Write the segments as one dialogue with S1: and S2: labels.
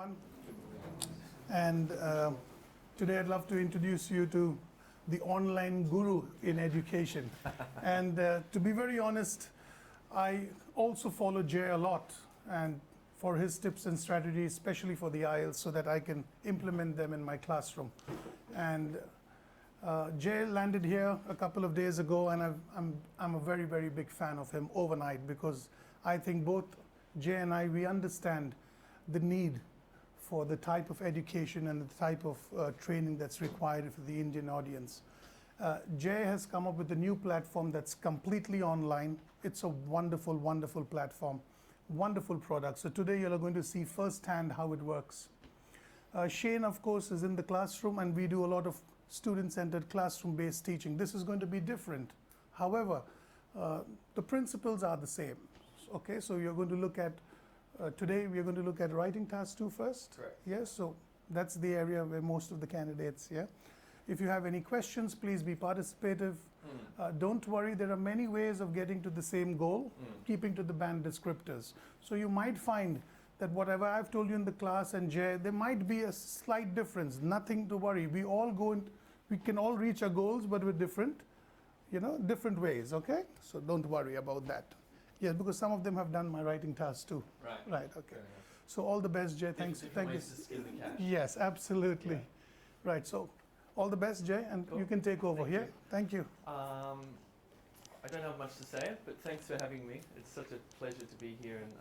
S1: everyone. And today I'd love to introduce you to the online guru in education. And to be very honest, I also follow Jay a lot and for his tips and strategies, especially for the IELTS, so that I can implement them in my classroom. And Jay landed here a couple of days ago, and I'm a very, very big fan of him overnight, because I think both Jay and I, we understand the need for the type of education and the type of training that's required for the Indian audience. Jay has come up with a new platform that's completely online. It's a wonderful, wonderful platform, wonderful product. So today you're going to see firsthand how it works. Shane, of course, is in the classroom, and we do a lot of student-centered classroom-based teaching. This is going to be different. However, the principles are the same. Okay, so you're going to look at, today we are going to look at writing task 2 first.
S2: Correct.
S1: Yes, so that's the area where most of the candidates, yeah. If you have any questions, please be participative. Don't worry, there are many ways of getting to the same goal, keeping to the band descriptors. So you might find that whatever I've told you in the class and Jay, there might be a slight difference. Nothing to worry. We all we can all reach our goals, but with different ways, okay? So don't worry about that. Yes, because some of them have done my writing task too.
S2: Right.
S1: Right, okay. So all the best, Jay. Thank you.
S2: Ways to skin the cat.
S1: Yes, absolutely.
S2: Yeah.
S1: Right, so all the best, Jay, and
S2: Cool.
S1: you can take over here. Thank you.
S2: I don't have much to say, but thanks for having me. It's such a pleasure to be here and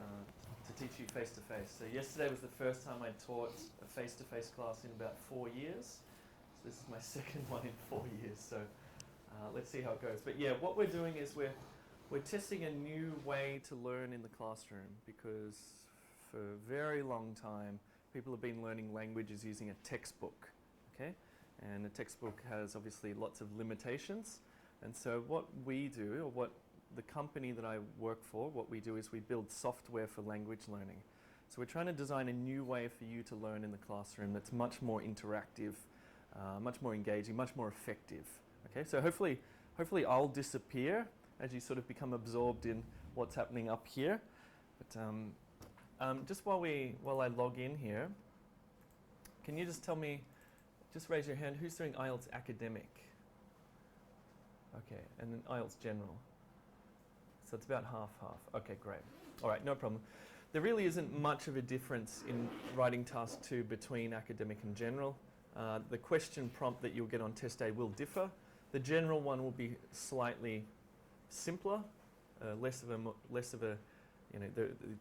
S2: to teach you face-to-face. So yesterday was the first time I taught a face-to-face class in about 4 years. So this is my second one in 4 years, so let's see how it goes. But yeah, what we're doing is we're testing a new way to learn in the classroom, because for a very long time people have been learning languages using a textbook, okay? And a textbook has obviously lots of limitations. And so what we do, or what the company that I work for, what we do is we build software for language learning. So we're trying to design a new way for you to learn in the classroom that's much more interactive, much more engaging, much more effective. Okay, so hopefully I'll disappear as you sort of become absorbed in what's happening up here. But just while I log in here, can you just tell me, just raise your hand, who's doing IELTS academic? Okay, and then IELTS general. So it's about half-half. Okay, great. All right, no problem. There really isn't much of a difference in writing task 2 between academic and general. The question prompt that you'll get on test day will differ. The general one will be slightly simpler, less of a,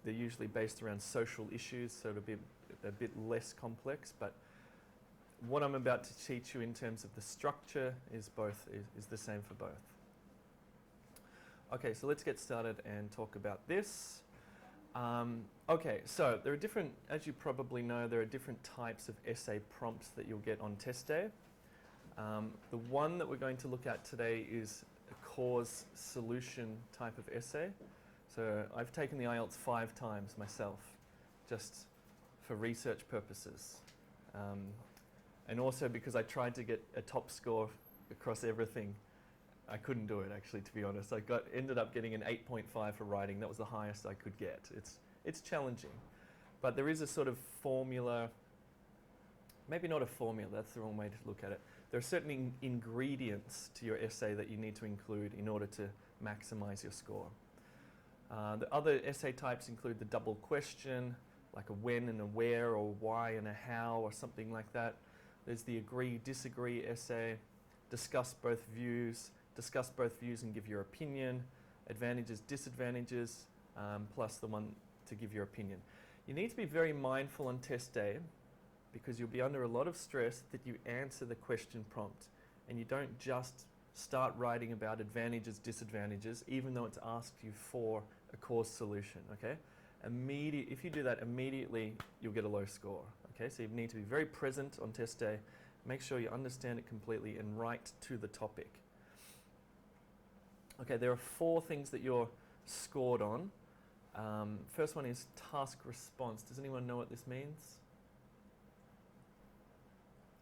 S2: they're usually based around social issues, so it'll be a bit less complex. But what I'm about to teach you in terms of the structure is the same for both. Okay, so let's get started and talk about this. Okay, so there are different, as you probably know, there are different types of essay prompts that you'll get on test day. The one that we're going to look at today is a cause solution type of essay. So I've taken the IELTS 5 times myself, just for research purposes. And also because I tried to get a top score across everything. I couldn't do it, actually, to be honest. I ended up getting an 8.5 for writing. That was the highest I could get. It's challenging. But there is a sort of formula, maybe not a formula, that's the wrong way to look at it. There are certain ingredients to your essay that you need to include in order to maximize your score. The other essay types include the double question, like a when and a where, or why and a how, or something like that. There's the agree-disagree essay, discuss both views and give your opinion, advantages, disadvantages, plus the one to give your opinion. You need to be very mindful on test day, because you'll be under a lot of stress that you answer the question prompt and you don't just start writing about advantages, disadvantages, even though it's asked you for a cause solution, okay? If you do that immediately, you'll get a low score. Okay, so you need to be very present on test day, make sure you understand it completely and write to the topic. Okay, there are 4 things that you're scored on. First one is task response. Does anyone know what this means?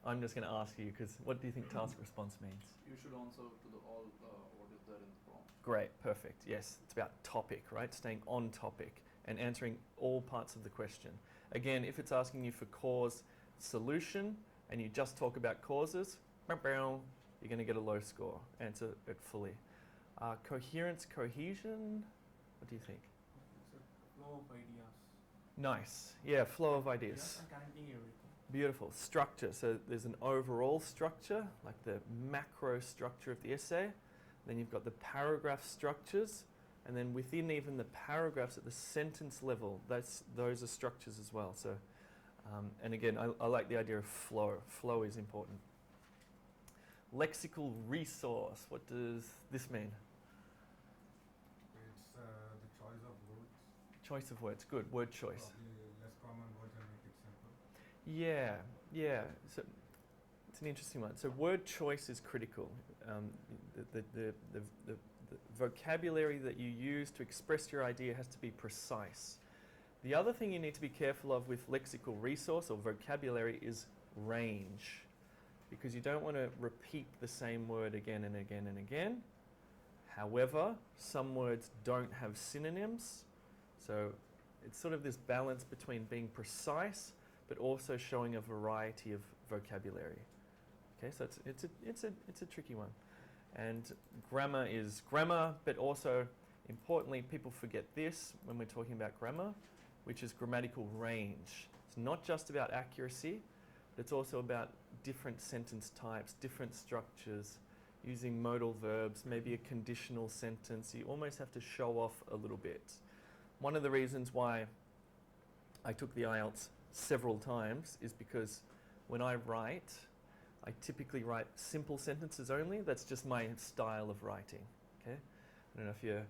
S2: I'm just going to ask you, because what do you think task response means?
S3: You should answer to all what is there in the prompt.
S2: Great, perfect. Yes, it's about topic, right? Staying on topic and answering all parts of the question. Again, if it's asking you for cause solution and you just talk about causes, you're going to get a low score. Answer it fully. Coherence, cohesion, what do you think?
S4: It's a flow of ideas.
S2: Nice. Yeah, flow of ideas.
S4: Yes, and connecting everything.
S2: Beautiful. Structure. So there's an overall structure, like the macro structure of the essay. Then you've got the paragraph structures. And then within even the paragraphs at the sentence level, those are structures as well. So, and again, I like the idea of flow. Flow is important. Lexical resource. What does this mean?
S5: It's the choice of words.
S2: Choice of words. Good. Word choice.
S5: Probably less common words and make it simple.
S2: Yeah, yeah. So it's an interesting one. So word choice is critical. The vocabulary that you use to express your idea has to be precise. The other thing you need to be careful of with lexical resource or vocabulary is range, because you don't want to repeat the same word again and again and again. However, some words don't have synonyms, so it's sort of this balance between being precise but also showing a variety of vocabulary. Okay, so it's a tricky one. And grammar is grammar, but also importantly, people forget this when we're talking about grammar, which is grammatical range. It's not just about accuracy, but it's also about different sentence types, different structures, using modal verbs, maybe a conditional sentence. You almost have to show off a little bit. One of the reasons why I took the IELTS several times is because when I write, I typically write simple sentences only. That's just my style of writing. Okay, I don't know if you're.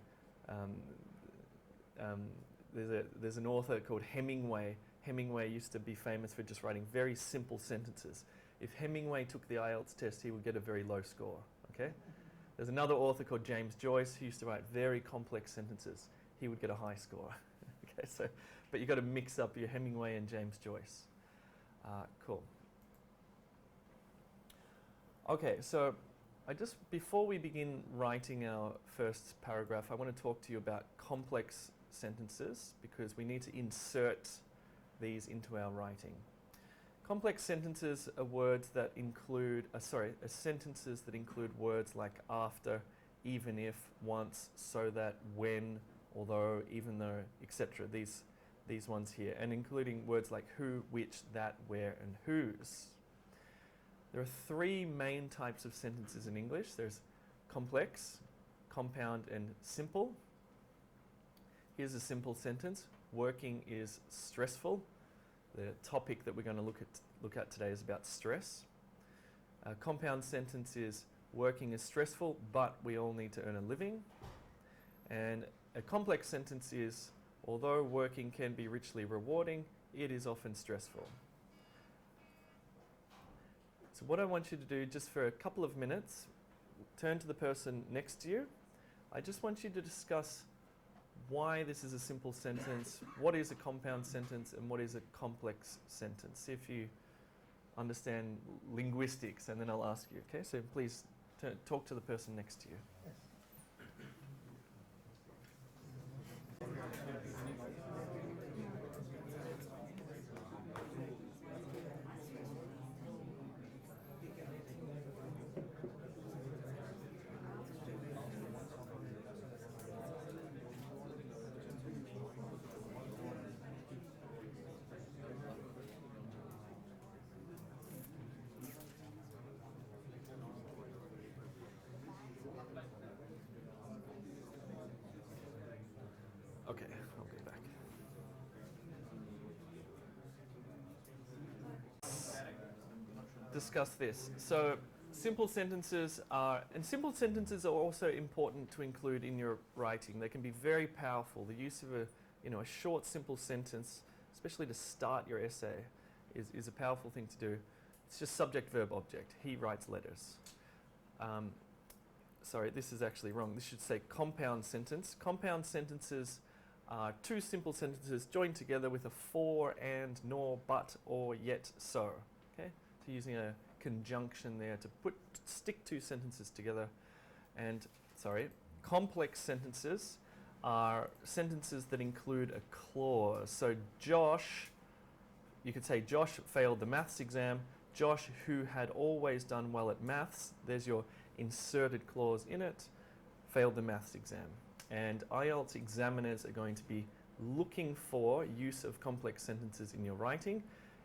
S2: There's an author called Hemingway. Hemingway used to be famous for just writing very simple sentences. If Hemingway took the IELTS test, he would get a very low score. Okay, there's another author called James Joyce who used to write very complex sentences. He would get a high score. Okay, so but you've got to mix up your Hemingway and James Joyce. Cool. Okay, so before we begin writing our first paragraph, I want to talk to you about complex sentences because we need to insert these into our writing. Complex sentences are words that include, sentences that include words like after, even if, once, so that, when, although, even though, etc. These ones here, and including words like who, which, that, where, and whose. There are three main types of sentences in English. There's complex, compound, and simple. Here's a simple sentence. Working is stressful. The topic that we're going to look at today is about stress. A compound sentence is working is stressful, but we all need to earn a living. And a complex sentence is although working can be richly rewarding, it is often stressful. So what I want you to do just for a couple of minutes, turn to the person next to you. I just want you to discuss why this is a simple sentence, what is a compound sentence, and what is a complex sentence. See if you understand linguistics, and then I'll ask you, okay? So please talk to the person next to you. Okay, I'll go back. Discuss this. So simple sentences are also important to include in your writing. They can be very powerful. The use of a short, simple sentence, especially to start your essay, is a powerful thing to do. It's just subject, verb, object. He writes letters. Sorry, this is actually wrong. This should say compound sentence. Compound sentences are two simple sentences joined together with a for, and, nor, but, or, yet, so. Okay, so using a conjunction there to stick two sentences together. And complex sentences are sentences that include a clause. So Josh you could say Josh failed the maths exam. Josh, who had always done well at maths, there's your inserted clause in it, failed the maths exam. And IELTS examiners are going to be looking for use of complex sentences in your writing.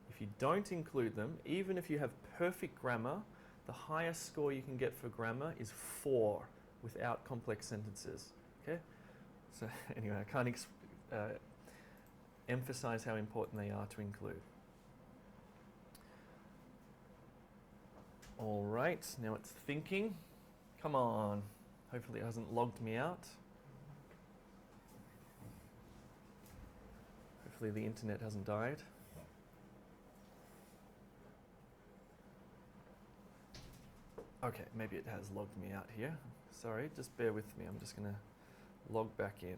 S2: If you don't include them, even if you have perfect grammar, the highest score you can get for grammar is 4 without complex sentences. Okay? So anyway, I can't emphasize how important they are to include. All right, now it's thinking. Come on. Hopefully it hasn't logged me out. Hopefully the internet hasn't died. Okay, maybe it has logged me out here. Sorry, just bear with me. I'm just going to log back in.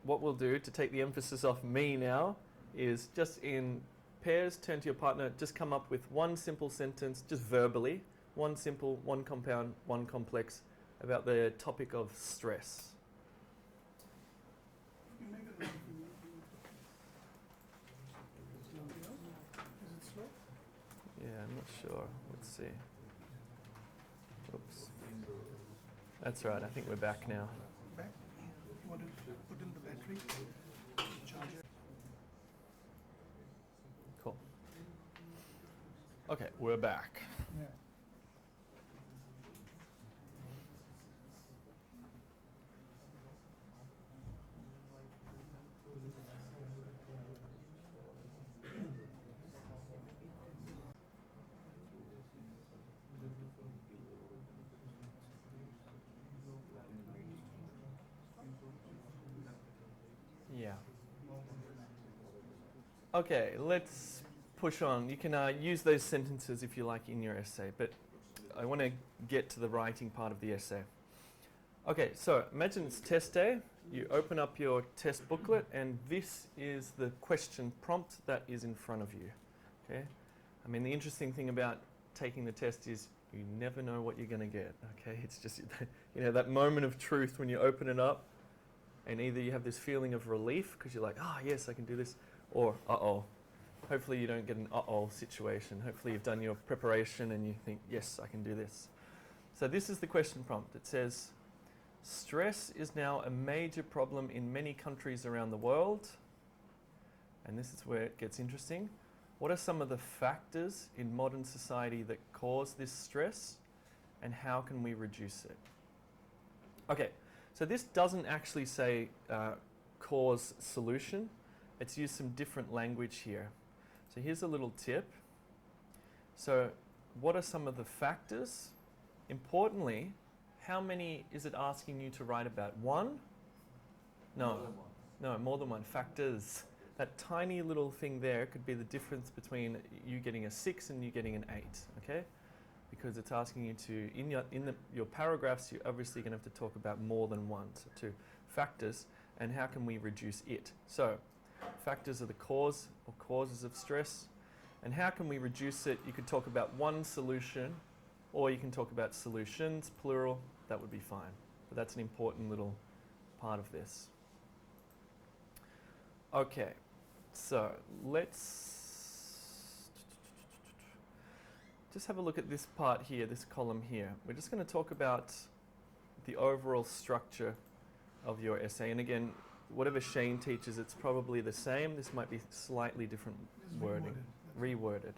S2: What we'll do to take the emphasis off me now is just in pairs, turn to your partner, just come up with one simple sentence, just verbally, one simple, one compound, one complex, about the topic of stress. Yeah, I'm not sure. Let's see. Oops. That's right, I think we're back now.
S1: Back? You want to put in the battery? Charger?
S2: Cool. Okay, we're back.
S1: Yeah.
S2: Yeah. Okay, let's push on. You can use those sentences if you like in your essay, but I want to get to the writing part of the essay. Okay, so imagine it's test day. You open up your test booklet and this is the question prompt that is in front of you. Okay? I mean, the interesting thing about taking the test is you never know what you're going to get. Okay? It's just, you know, that moment of truth when you open it up and either you have this feeling of relief because you're like, oh yes, I can do this, or uh-oh. Hopefully you don't get an uh-oh situation. Hopefully you've done your preparation and you think, yes, I can do this. So this is the question prompt. It says, stress is now a major problem in many countries around the world. And this is where it gets interesting. What are some of the factors in modern society that cause this stress and how can we reduce it? Okay, so this doesn't actually say cause solution. It's used some different language here. So here's a little tip. So what are some of the factors? Importantly, how many is it asking you to write about? One? No. No, more than one. Factors. That tiny little thing there could be the difference between you getting a 6 and you getting an 8, okay? Because it's asking you to, in your paragraphs, you're obviously going to have to talk about more than one. So 2 factors, and how can we reduce it? So factors are the cause or causes of stress, and how can we reduce it? You could talk about one solution, or you can talk about solutions, plural. That would be fine. But that's an important little part of this. Okay, so let's just have a look at this part here, this column here. We're just going to talk about the overall structure of your essay. And again, whatever Shane teaches, it's probably the same. This might be slightly different wording, reworded.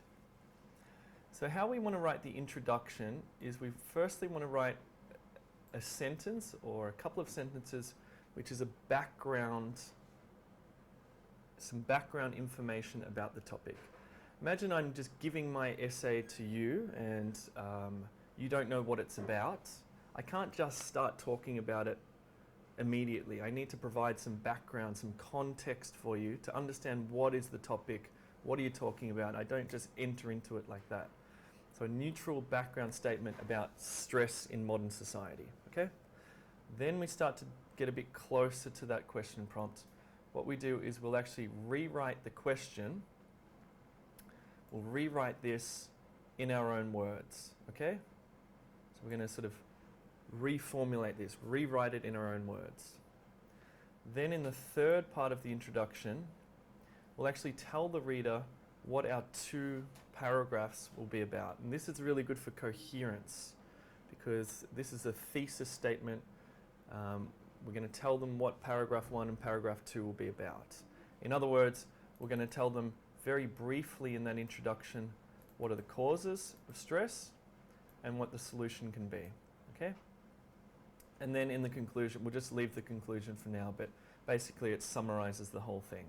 S2: So how we want to write the introduction is we firstly want to write a sentence or a couple of sentences which is a background, some background information about the topic. Imagine I'm just giving my essay to you and you don't know what it's about. I can't just start talking about it immediately. I need to provide some background, some context for you to understand what is the topic, what are you talking about. I don't just enter into it like that. So a neutral background statement about stress in modern society, okay? Then we start to get a bit closer to that question prompt. What we do is we'll actually rewrite the question. We'll rewrite this in our own words, okay? So we're going to sort of reformulate this, rewrite it in our own words. Then in the third part of the introduction, we'll actually tell the reader what our 2 paragraphs will be about. And this is really good for coherence because this is a thesis statement. We're going to tell them what paragraph 1 and paragraph 2 will be about. In other words, we're going to tell them very briefly in that introduction what are the causes of stress and what the solution can be. Okay? And then in the conclusion, we'll just leave the conclusion for now, but basically it summarizes the whole thing.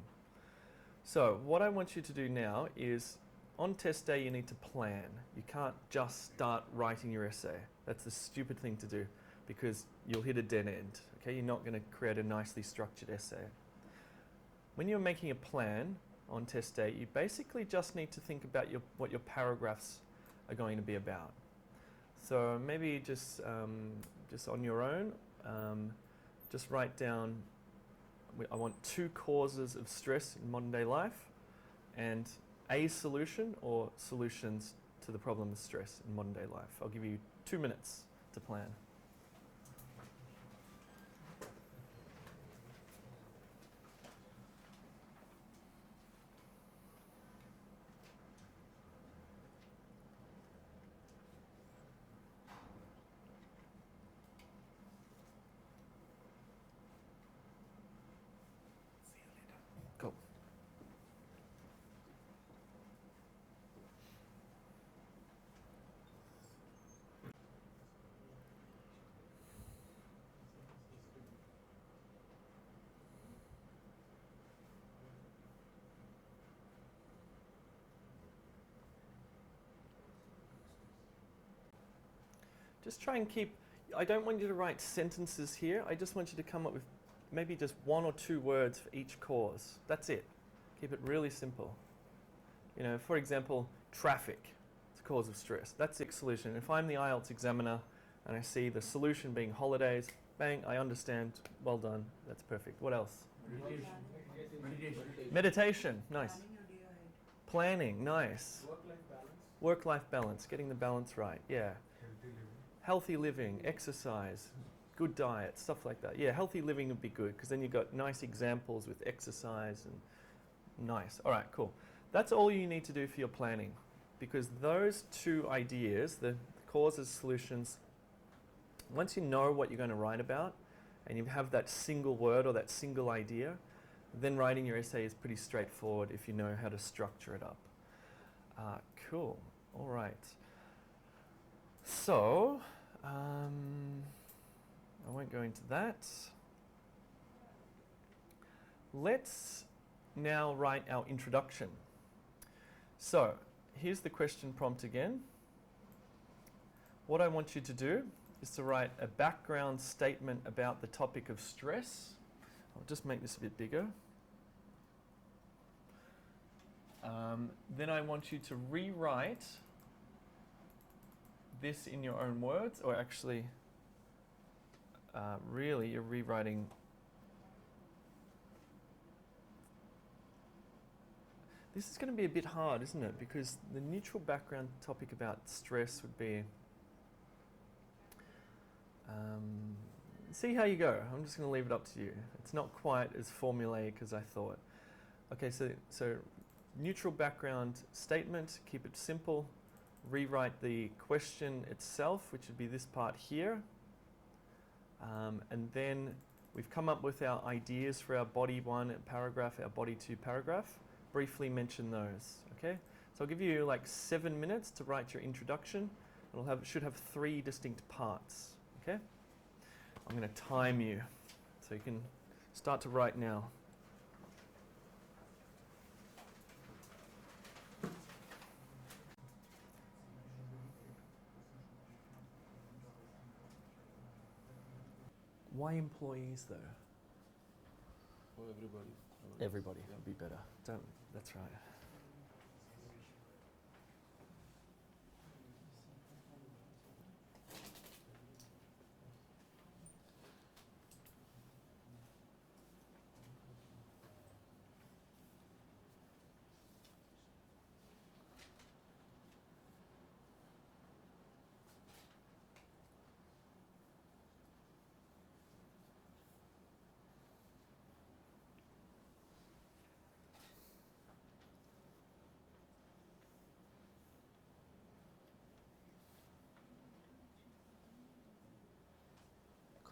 S2: So what I want you to do now is, on test day you need to plan. You can't just start writing your essay. That's a stupid thing to do because you'll hit a dead end. Okay? You're not going to create a nicely structured essay. When you're making a plan on test day, you basically just need to think about what your paragraphs are going to be about. So maybe just on your own, just write down, I want 2 causes of stress in modern day life and a solution or solutions to the problem of stress in modern day life. I'll give you 2 minutes to plan. Go. Just try and keep, I don't want you to write sentences here. I just want you to come up with maybe just 1 or 2 words for each cause. That's it. Keep it really simple. You know, for example, traffic. It's a cause of stress. That's the solution. If I'm the IELTS examiner and I see the solution being holidays, bang, I understand. Well done. That's perfect. What else?
S4: Meditation.
S2: Meditation. Nice. Planning. Nice. Work-life balance. Getting the balance right. Yeah. Healthy living, exercise, good diet, stuff like that. Yeah, healthy living would be good because then you've got nice examples with exercise and nice. All right, cool. That's all you need to do for your planning because those 2 ideas, the causes, solutions, once you know what you're going to write about and you have that single word or that single idea, then writing your essay is pretty straightforward if you know how to structure it up. Cool. All right. So, I won't go into that. Let's now write our introduction. So, here's the question prompt again. What I want you to do is to write a background statement about the topic of stress. I'll just make this a bit bigger. Then I want you to rewrite this in your own words, or actually, really you're rewriting. This is going to be a bit hard, isn't it? Because the neutral background topic about stress would be, see how you go. I'm just going to leave it up to you. It's not quite as formulaic as I thought. Okay, so neutral background statement, keep it simple. Rewrite the question itself, which would be this part here. And then we've come up with our ideas for our body 1 paragraph, our body 2 paragraph. Briefly mention those, okay? So I'll give you like 7 minutes to write your introduction. It should have 3 distinct parts, okay? I'm going to time you, so you can start to write now. Why employees though?
S3: For everybody.
S2: Everybody would be better. That's right.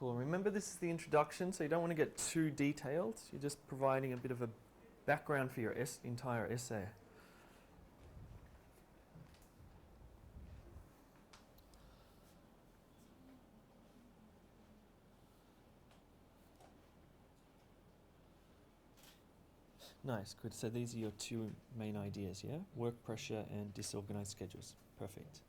S2: Cool. Remember, this is the introduction, so you don't want to get too detailed. You're just providing a bit of a background for your entire essay. Nice, good. So these are your two main ideas, yeah? Work pressure and disorganized schedules. Perfect.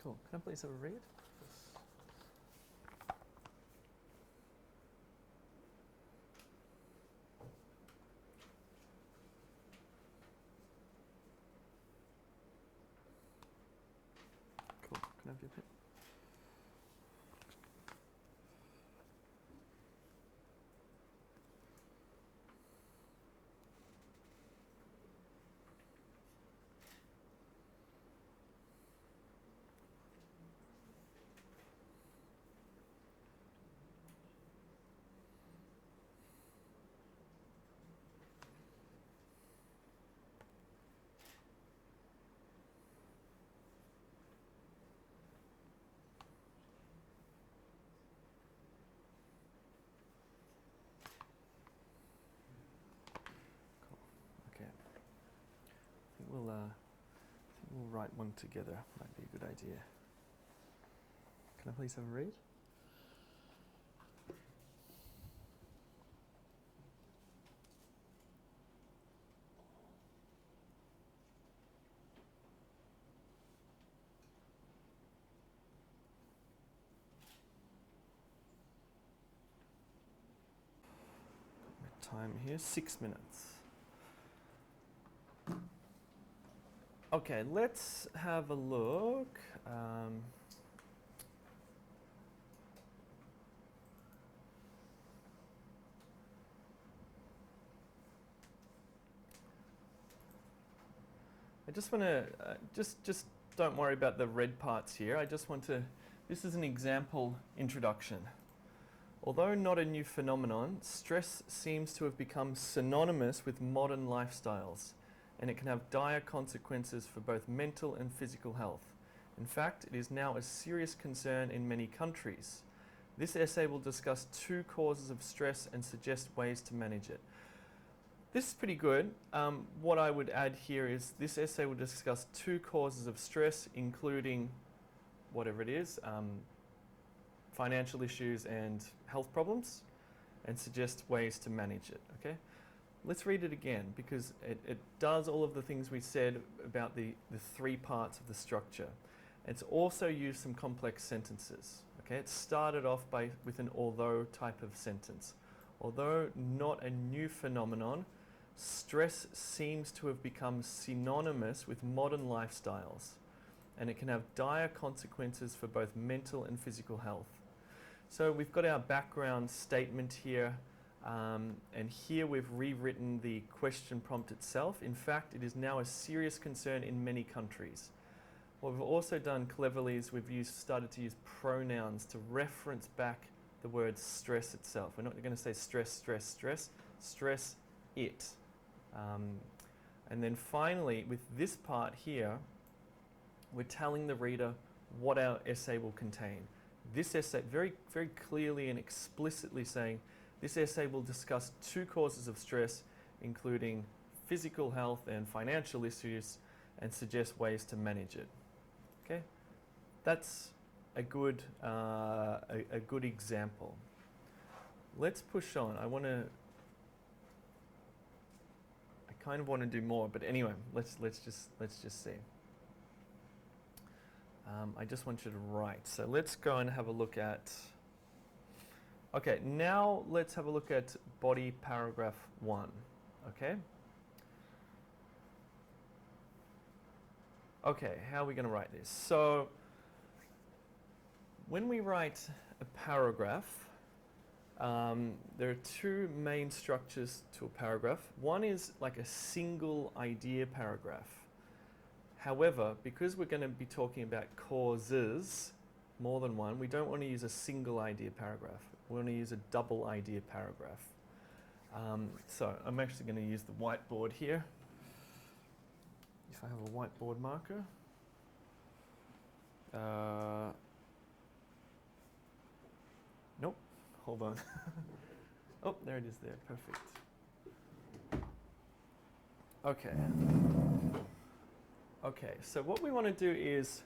S2: Cool. Can I please have a read? Cool. Can I have your pen? Okay. I think we'll write one together. Might be a good idea. Can I please have a read? Time here, 6 minutes. Okay, let's have a look. I just want to, just don't worry about the red parts here. I just want to, this is an example introduction. Although not a new phenomenon, stress seems to have become synonymous with modern lifestyles, and it can have dire consequences for both mental and physical health. In fact, it is now a serious concern in many countries. This essay will discuss 2 causes of stress and suggest ways to manage it. This is pretty good. What I would add here is this essay will discuss 2 causes of stress, including whatever it is, financial issues and health problems, and suggest ways to manage it, okay? Let's read it again, because it does all of the things we said about the 3 parts of the structure. It's also used some complex sentences, okay? It started off with an although type of sentence. Although not a new phenomenon, stress seems to have become synonymous with modern lifestyles, and it can have dire consequences for both mental and physical health. So we've got our background statement here, and here we've rewritten the question prompt itself. In fact, it is now a serious concern in many countries. What we've also done cleverly is we've started to use pronouns to reference back the word stress itself. We're not going to say stress, stress, stress, stress it. And then finally, with this part here, we're telling the reader what our essay will contain. This essay, very, very clearly and explicitly saying, this essay will discuss 2 causes of stress, including physical health and financial issues, and suggest ways to manage it. Okay, that's a good example. Let's push on. I kind of want to do more, but anyway, let's just see. I just want you to write. So let's go and have a look at. Okay, now let's have a look at body paragraph 1. Okay. Okay, how are we going to write this? So when we write a paragraph, there are two main structures to a paragraph. One is like a single idea paragraph. However, because we're going to be talking about causes, more than one, we don't want to use a single idea paragraph. We want to use a double idea paragraph. So I'm actually going to use the whiteboard here. If I have a whiteboard marker. Nope, hold on. Oh, there it is there, perfect. Okay. Okay, so what we want to do is,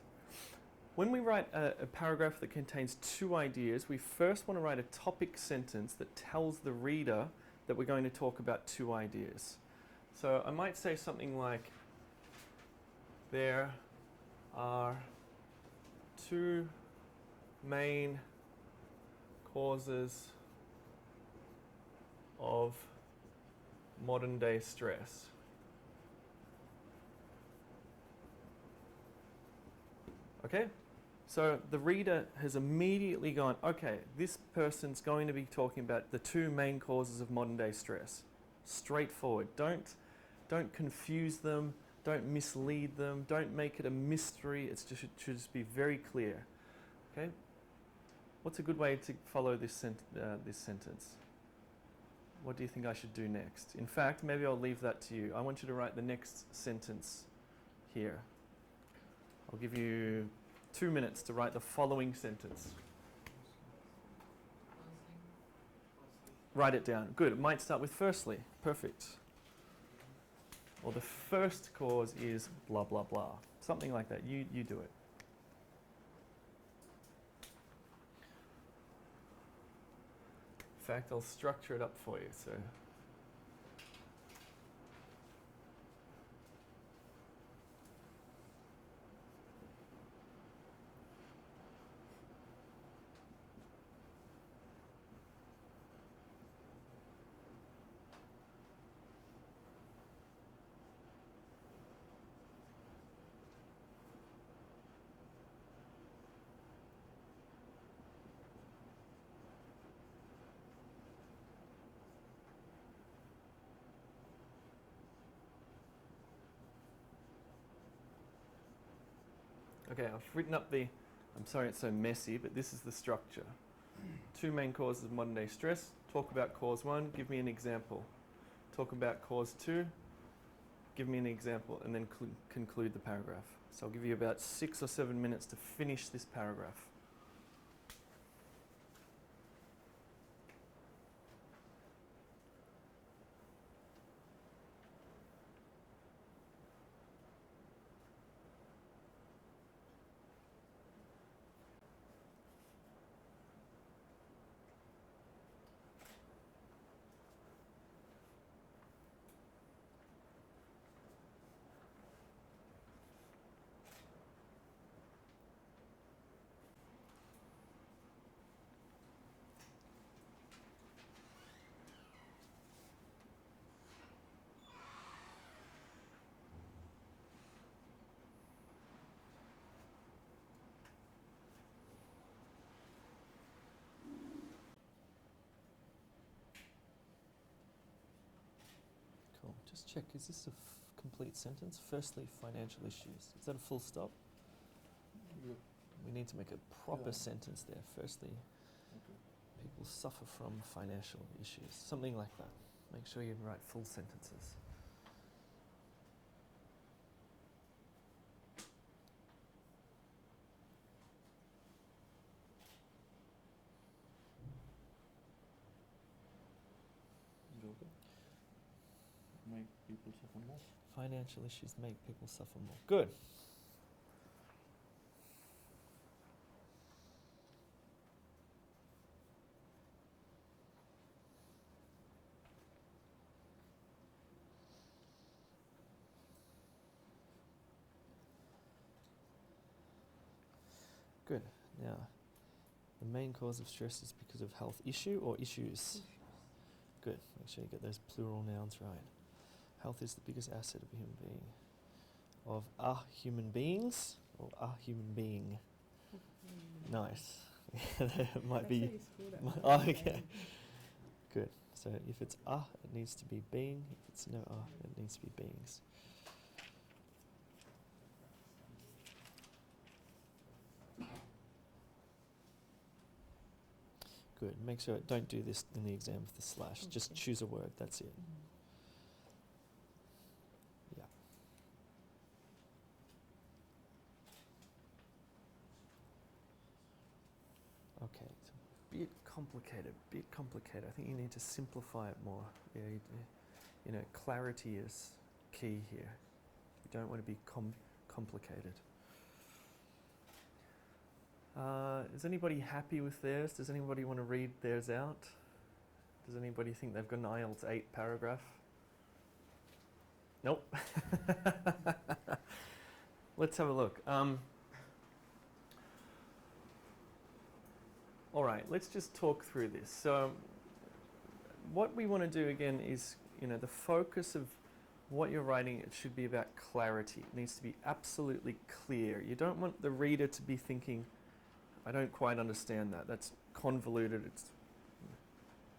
S2: when we write a paragraph that contains two ideas, we first want to write a topic sentence that tells the reader that we're going to talk about two ideas. So I might say something like, there are two main causes of modern day stress. Okay, so the reader has immediately gone, okay, this person's going to be talking about the two main causes of modern day stress. Straightforward. Don't confuse them. Don't mislead them. Don't make it a mystery. It should just be very clear. Okay, what's a good way to follow this sentence? What do you think I should do next? In fact, maybe I'll leave that to you. I want you to write the next sentence here. I'll give you 2 minutes to write the following sentence. Write it down. Good. It might start with firstly. Perfect. Or the first cause is blah, blah, blah. Something like that. You do it. In fact, I'll structure it up for you. So. Okay, I've written up the, I'm sorry it's so messy, but this is the structure. Two main causes of modern day stress. Talk about cause one, give me an example. Talk about cause two, give me an example, and then conclude the paragraph. So I'll give you about 6 or 7 minutes to finish this paragraph. Cool. Just check, is this a complete sentence? Firstly, financial issues. Is that a full stop?
S3: Yep.
S2: We need to make a proper
S3: Yeah.
S2: sentence there. Firstly,
S3: Okay.
S2: people suffer from financial issues. Something like that. Make sure you write full sentences.
S3: Is it okay? Am I make people suffer more.
S2: Financial issues make people suffer more. Good. Good. Now, the main cause of stress is because of health issue or issues? Good. Make sure you get those plural nouns right. Health is the biggest asset of a human being. Of a human beings or a human being? Nice. That might be. Oh, okay. Good. So if it's a, it needs to be being. If it's no a, it needs to be beings. Good. Make sure, don't do this in the exam with the slash.
S4: Okay.
S2: Just choose a word. That's it. Yeah. Okay. It's a bit complicated. Bit complicated. I think you need to simplify it more. Yeah. You know, clarity is key here. You don't want to be complicated. Is anybody happy with theirs? Does anybody want to read theirs out? Does anybody think they've got an IELTS 8 paragraph? Nope. Let's have a look. All right, let's just talk through this. So what we want to do again is, you know, the focus of what you're writing, it should be about clarity. It needs to be absolutely clear. You don't want the reader to be thinking, I don't quite understand that. That's convoluted. It's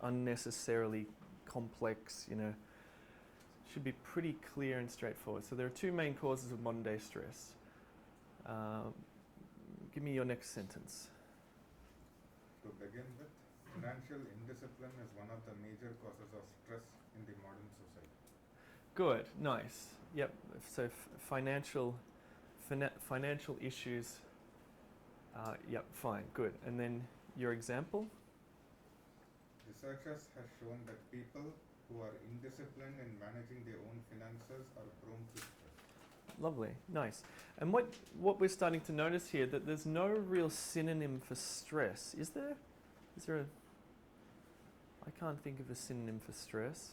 S2: unnecessarily complex, you know. It should be pretty clear and straightforward. So there are two main causes of modern day stress. Give me your next sentence.
S5: To begin with, financial indiscipline is one of the major causes of stress in the modern society.
S2: Good, nice. Yep. So financial issues. Yep, fine, good. And then your example?
S5: Researchers have shown that people who are indisciplined in managing their own finances are prone to stress.
S2: Lovely, nice. And what we're starting to notice here, that there's no real synonym for stress. Is there? Is there a... I can't think of a synonym for stress.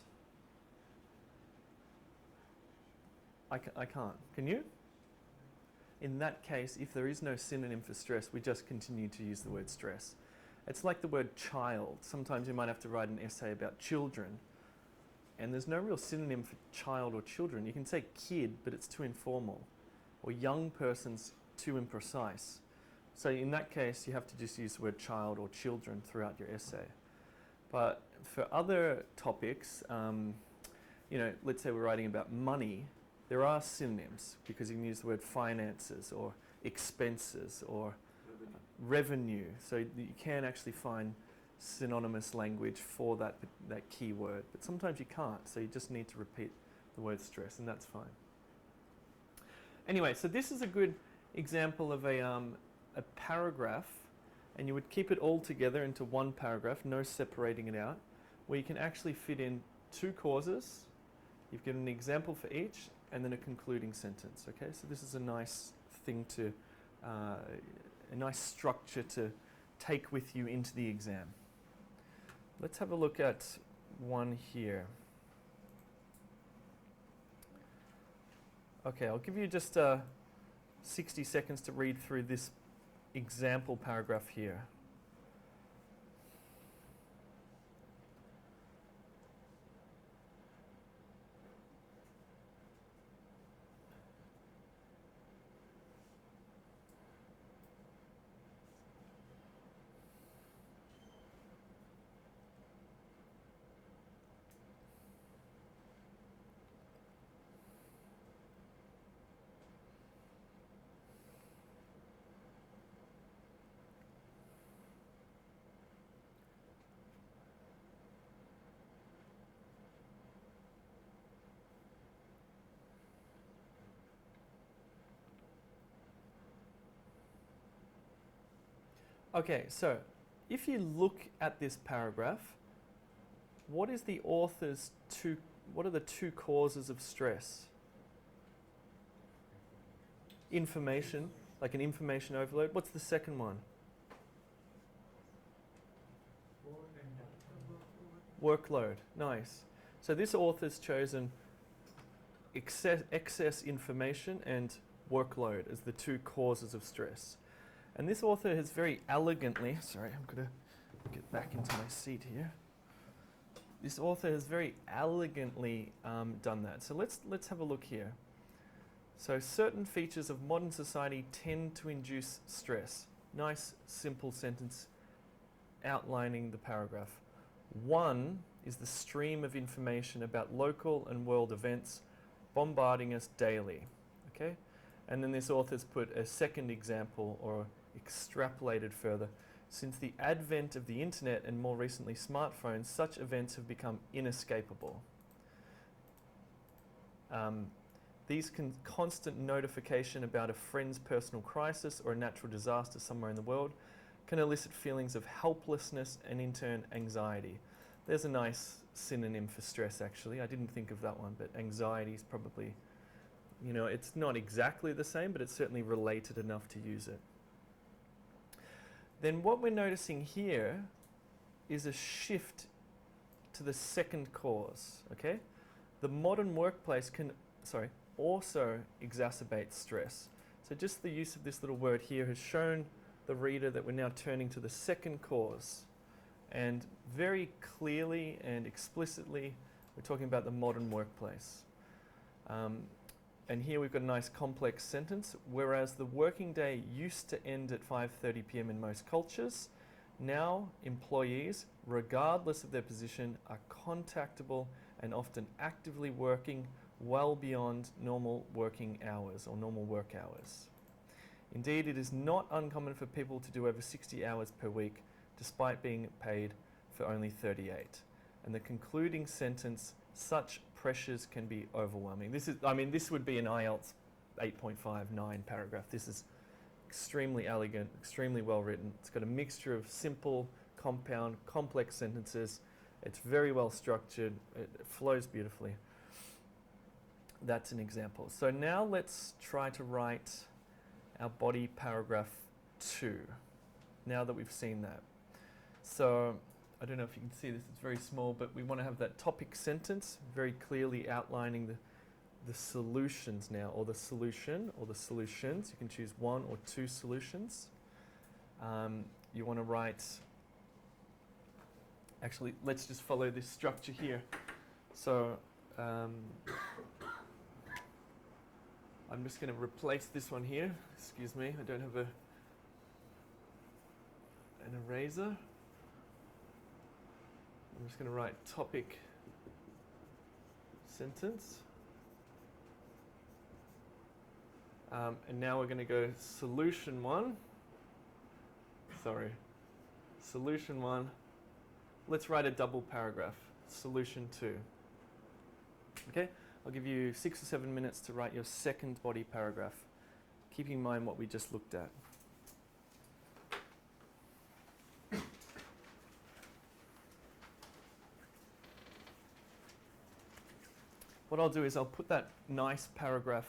S2: I can't. Can you? In that case, if there is no synonym for stress, we just continue to use the word stress. It's like the word child. Sometimes you might have to write an essay about children, and there's no real synonym for child or children. You can say kid, but it's too informal, or young person's too imprecise. So in that case, you have to just use the word child or children throughout your essay. But for other topics, you know, let's say we're writing about money, there are synonyms, because you can use the word finances or expenses or revenue. So you can actually find synonymous language for that key word, but sometimes you can't, so you just need to repeat the word stress, and that's fine. Anyway, so this is a good example of a paragraph, and you would keep it all together into one paragraph, no separating it out, where you can actually fit in two causes. You've given an example for each, and then a concluding sentence. Okay, so this is a nice thing to, a nice structure to take with you into the exam. Let's have a look at one here. Okay, I'll give you just 60 seconds to read through this example paragraph here. Okay, so if you look at this paragraph, what is the author's what are the two causes of stress? Information, like an information overload. What's the second one? Workload. Nice. So this author's chosen excess information and workload as the two causes of stress. And this author has very elegantly, sorry, I'm going to get back into my seat here. This author has very elegantly done that. So let's have a look here. So certain features of modern society tend to induce stress. Nice, simple sentence outlining the paragraph. One is the stream of information about local and world events bombarding us daily. Okay? And then this author's put a second example, or extrapolated further. Since the advent of the internet and more recently smartphones, such events have become inescapable. These constant notification about a friend's personal crisis or a natural disaster somewhere in the world can elicit feelings of helplessness and in turn anxiety. There's a nice synonym for stress actually. I didn't think of that one, but anxiety is probably, you know, it's not exactly the same, but it's certainly related enough to use it. Then what we're noticing here is a shift to the second cause, okay? The modern workplace can, also exacerbate stress. So just the use of this little word here has shown the reader that we're now turning to the second cause. And very clearly and explicitly, we're talking about the modern workplace. And here we've got a nice complex sentence. Whereas the working day used to end at 5:30 p.m. in most cultures, now employees, regardless of their position, are contactable and often actively working well beyond normal working hours or normal work hours. Indeed, it is not uncommon for people to do over 60 hours per week, despite being paid for only 38. And the concluding sentence, such pressures can be overwhelming. This would be an IELTS 8.59 paragraph. This is extremely elegant, extremely well written. It's got a mixture of simple, compound, complex sentences. It's very well structured. It flows beautifully. That's an example. So now let's try to write our body paragraph 2, now that we've seen that. So I don't know if you can see this, it's very small, but we want to have that topic sentence very clearly outlining the solutions now, or the solution, or the solutions. You can choose one or two solutions. You want to write, actually, let's just follow this structure here. So I'm just going to replace this one here. Excuse me, I don't have an eraser. I'm just going to write topic sentence. And now we're going to go solution 1. Solution 1. Let's write a double paragraph. Solution 2. Okay? I'll give you 6 or 7 minutes to write your second body paragraph, keeping in mind what we just looked at. What I'll do is I'll put that nice paragraph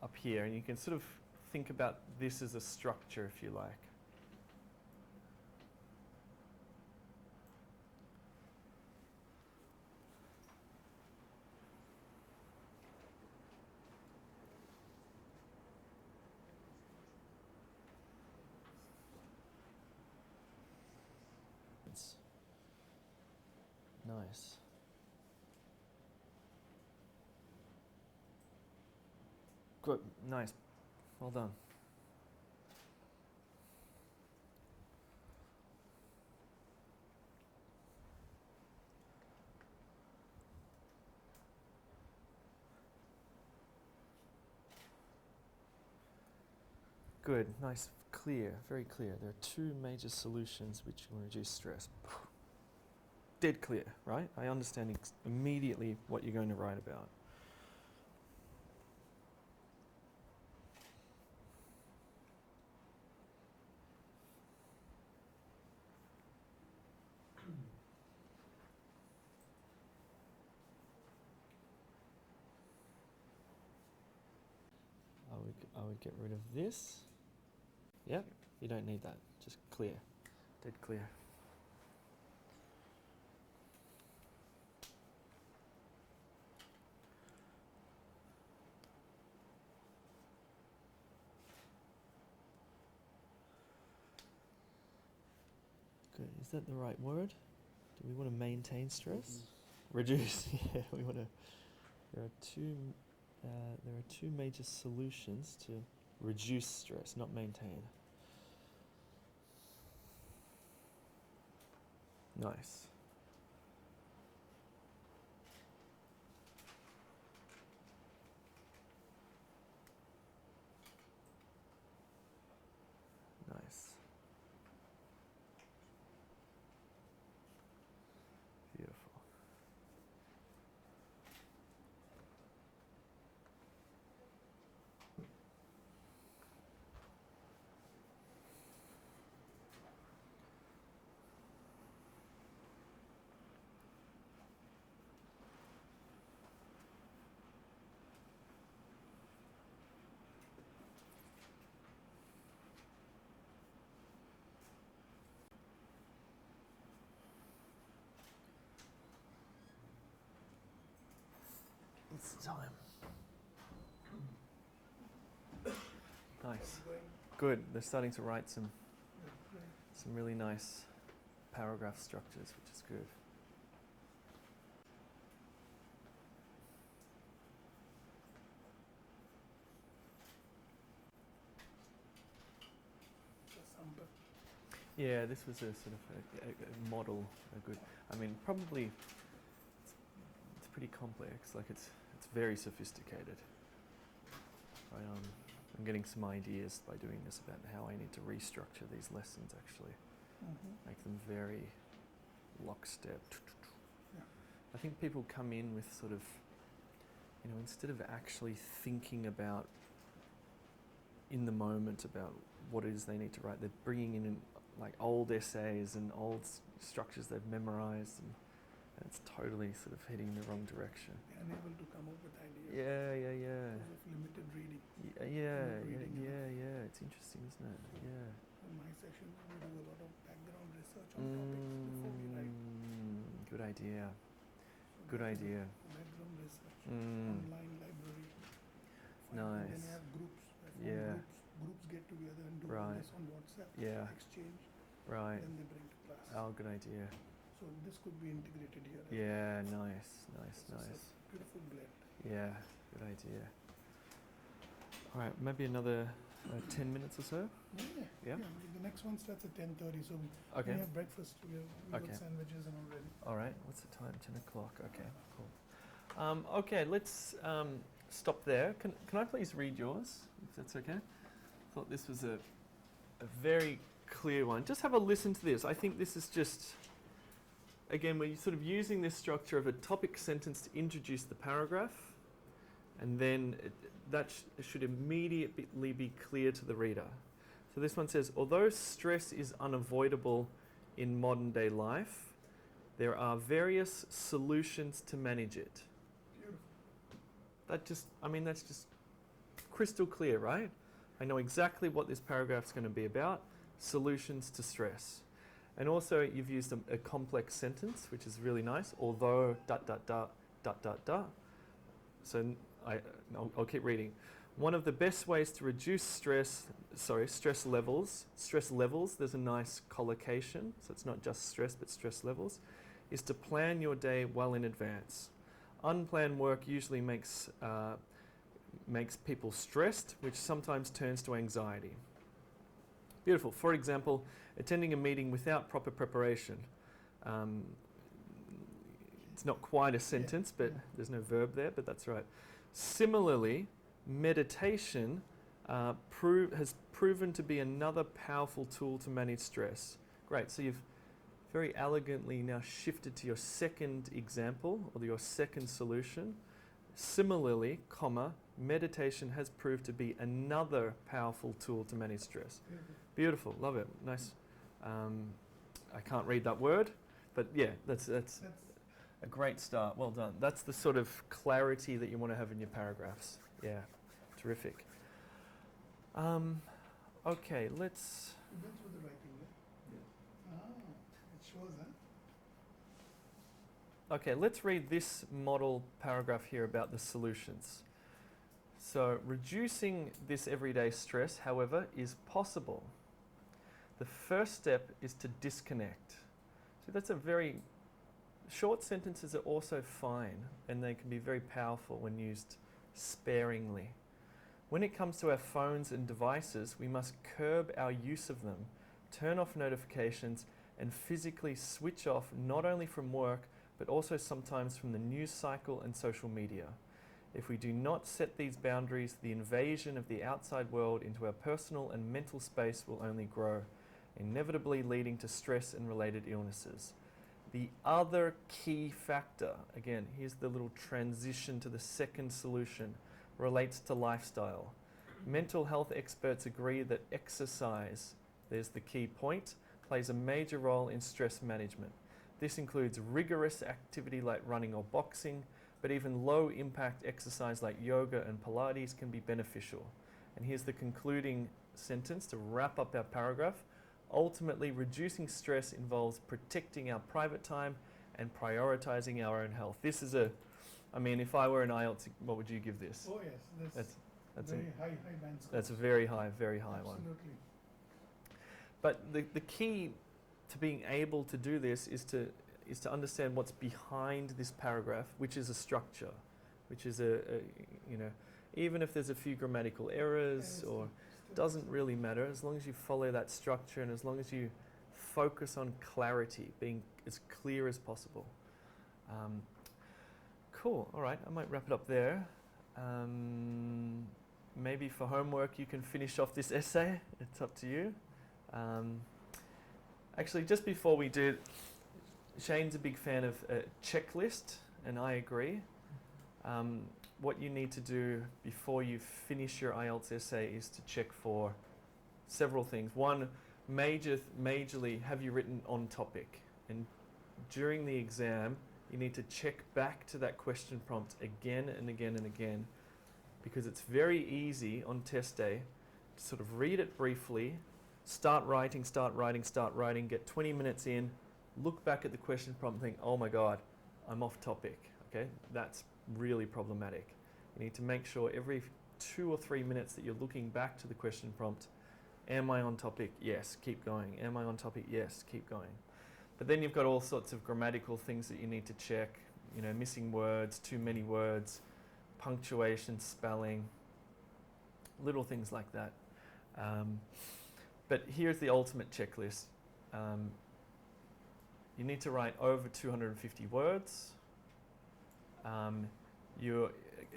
S2: up here, and you can sort of think about this as a structure if you like. Nice. Good, nice. Well done. Good, nice, clear, very clear. There are two major solutions which can reduce stress. Dead clear, right? I understand immediately what you're going to write about. I would get rid of this. Yep, you don't need that. Just clear. Dead clear. Good. Is that the right word? Do we want to maintain stress? Reduce. Yeah, we want to. There are two major solutions to reduce stress, not maintain. Nice. Nice. Beautiful. It's time. Nice. Good. They're starting to write some really nice paragraph structures, which is good. Yeah, this was a sort of a model, a good. I mean, probably it's pretty complex. Like it's very sophisticated. I'm getting some ideas by doing this about how I need to restructure these lessons. Actually, make them very lockstep.
S1: Yeah.
S2: I think people come in with sort of, instead of actually thinking about in the moment about what it is they need to write, they're bringing in like old essays and old structures they've memorized, and it's totally sort of heading in the wrong direction.
S1: They're unable to come up with ideas.
S2: Yeah.
S1: Because of limited reading.
S2: Yeah. It's interesting, isn't it? Yeah.
S1: In my sessions, we do a lot of background research on topics before we write.
S2: Good idea.
S1: So
S2: Good
S1: that is
S2: idea.
S1: Background research,
S2: Mm.
S1: online library.
S2: Nice.
S1: Then you have groups.
S2: Yeah.
S1: Groups get together and do all
S2: Right.
S1: this on WhatsApp.
S2: Yeah.
S1: Exchange.
S2: Right.
S1: Then they bring to class.
S2: Oh, good idea.
S1: So this could be integrated here. as well.
S2: Yeah, nice.
S1: So it's a beautiful blend.
S2: Yeah, good idea. All right, maybe another 10 minutes or so?
S1: Yeah. The next one starts at 10:30, so we
S2: Okay.
S1: have breakfast. We
S2: Okay.
S1: got sandwiches and all ready.
S2: All right, what's the time? 10 o'clock. Okay, cool. Okay, let's stop there. Can I please read yours, if that's okay? Thought this was a very clear one. Just have a listen to this. I think this is just, again, we're sort of using this structure of a topic sentence to introduce the paragraph, and then that should immediately be clear to the reader. So this one says, although stress is unavoidable in modern day life, there are various solutions to manage it.
S1: Beautiful.
S2: That's just crystal clear, right? I know exactly what this paragraph's going to be about, solutions to stress. And also you've used a complex sentence, which is really nice, although ... So I'll keep reading. One of the best ways to reduce stress levels, there's a nice collocation, so it's not just stress, but stress levels, is to plan your day well in advance. Unplanned work usually makes people stressed, which sometimes turns to anxiety. Beautiful. For example, attending a meeting without proper preparation. It's not quite a sentence, but there's no verb there, but that's right. Similarly, meditation has proven to be another powerful tool to manage stress. Great, so you've very elegantly now shifted to your second example, or your second solution. Similarly, meditation has proved to be another powerful tool to manage stress. Beautiful, love it, nice. I can't read that word, but yeah, that's a great start, well done. That's the sort of clarity that you want to have in your paragraphs. Yeah, terrific. Okay, let's.
S1: You went through the writing, yeah? Ah, it shows, huh?
S2: Okay, let's read this model paragraph here about the solutions. So, reducing this everyday stress, however, is possible. The first step is to disconnect. So that's a very short sentences are also fine, and they can be very powerful when used sparingly. When it comes to our phones and devices, we must curb our use of them, turn off notifications, and physically switch off not only from work, but also sometimes from the news cycle and social media. If we do not set these boundaries, the invasion of the outside world into our personal and mental space will only grow, inevitably leading to stress and related illnesses. The other key factor, again, here's the little transition to the second solution, relates to lifestyle. Mental health experts agree that exercise, there's the key point, plays a major role in stress management. This includes rigorous activity like running or boxing, but even low impact exercise like yoga and Pilates can be beneficial. And here's the concluding sentence to wrap up our paragraph. Ultimately, reducing stress involves protecting our private time and prioritizing our own health. This is I mean, if I were an IELTS, what would you give this?
S1: Oh yes,
S2: That's
S1: very high band score.
S2: That's a very high one.
S1: Absolutely.
S2: But the key to being able to do this is to understand what's behind this paragraph, which is a structure, which is even if there's a few grammatical errors or doesn't really matter, as long as you follow that structure and as long as you focus on clarity, being as clear as possible. Cool, all right, I might wrap it up there. Maybe for homework you can finish off this essay, it's up to you. Actually, just before we do, Shane's a big fan of a checklist, and I agree. What you need to do before you finish your IELTS essay is to check for several things. One, majorly, have you written on topic? And during the exam, you need to check back to that question prompt again and again and again, because it's very easy on test day to sort of read it briefly, start writing, get 20 minutes in, look back at the question prompt and think, oh my God, I'm off topic, okay? That's really problematic. You need to make sure every 2 or 3 minutes that you're looking back to the question prompt, am I on topic? Yes, keep going. Am I on topic? Yes, keep going. But then you've got all sorts of grammatical things that you need to check, missing words, too many words, punctuation, spelling, little things like that. But here's the ultimate checklist. You need to write over 250 words.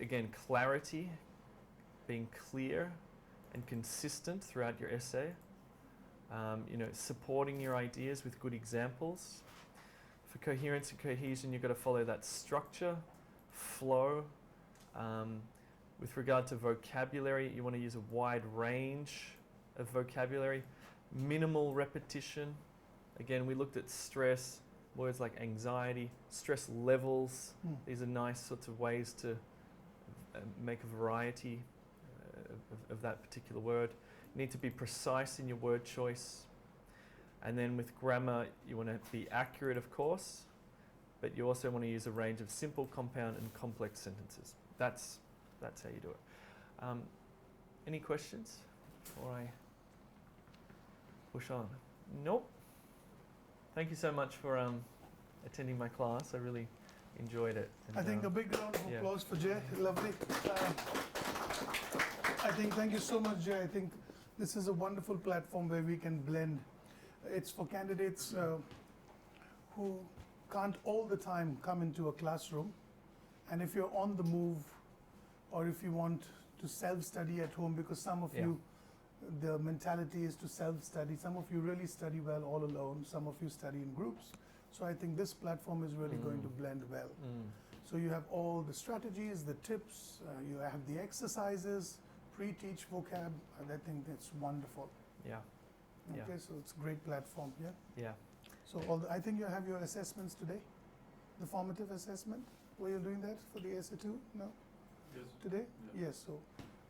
S2: Again, clarity, being clear and consistent throughout your essay. Supporting your ideas with good examples. For coherence and cohesion, you've got to follow that structure, flow. With regard to vocabulary, you want to use a wide range of vocabulary. Minimal repetition. Again, we looked at stress, words like anxiety, stress levels. These are nice sorts of ways to make a variety of that particular word. You need to be precise in your word choice. And then with grammar, you want to be accurate, of course, but you also want to use a range of simple, compound, and complex sentences. That's how you do it. Any questions before I push on? Nope. Thank you so much for attending my class. I really enjoyed it. And,
S1: I think a big round of applause for Jay. Lovely. I think thank you so much, Jay. I think this is a wonderful platform where we can blend. It's for candidates who can't all the time come into a classroom. And if you're on the move, or if you want to self-study at home, because some of you, the mentality is to self-study. Some of you really study well all alone. Some of you study in groups. So I think this platform is really going to blend well. So you have all the strategies, the tips, you have the exercises, pre-teach vocab, and I think that's wonderful.
S2: Yeah.
S1: Okay, so it's a great platform, yeah?
S2: Yeah.
S1: So I think you have your assessments today, the formative assessment. Were you doing that for the SA2? No?
S3: Yes.
S1: Today?
S3: Yeah.
S1: Yes, so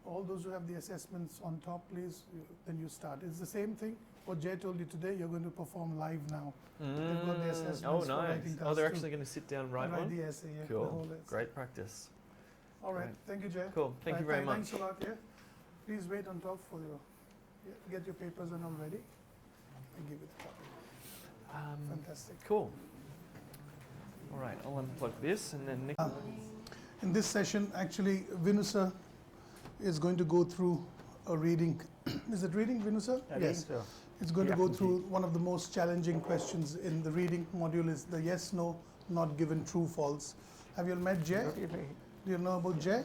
S1: All those who have the assessments on top, please, then you start. It's the same thing. What Jay told you today, you're going to perform live now. They've got the assessments
S2: Oh,
S1: for
S2: nice.
S1: writing
S2: Oh, they're
S1: tasks
S2: actually
S1: too.
S2: going to sit down and write
S1: And write
S2: one?
S1: the essay, yeah, the
S2: Cool.
S1: whole essay.
S2: Great practice.
S1: All right,
S2: Great.
S1: thank you, Jay.
S2: Cool. Thank you
S1: Right,
S2: very much.
S1: Thanks a lot, yeah. Please wait on top for your, get your papers and all ready. I'll give you the copy. Fantastic.
S2: Cool. All right, I'll unplug this and then Nick.
S1: In this session, actually, Vinusa is going to go through a reading. Is it reading, Vinusa? Yes. It's going to go through one of the most challenging questions in the reading module is the yes, no, not given, true, false. Have you all met Jay? Do you know about Jay?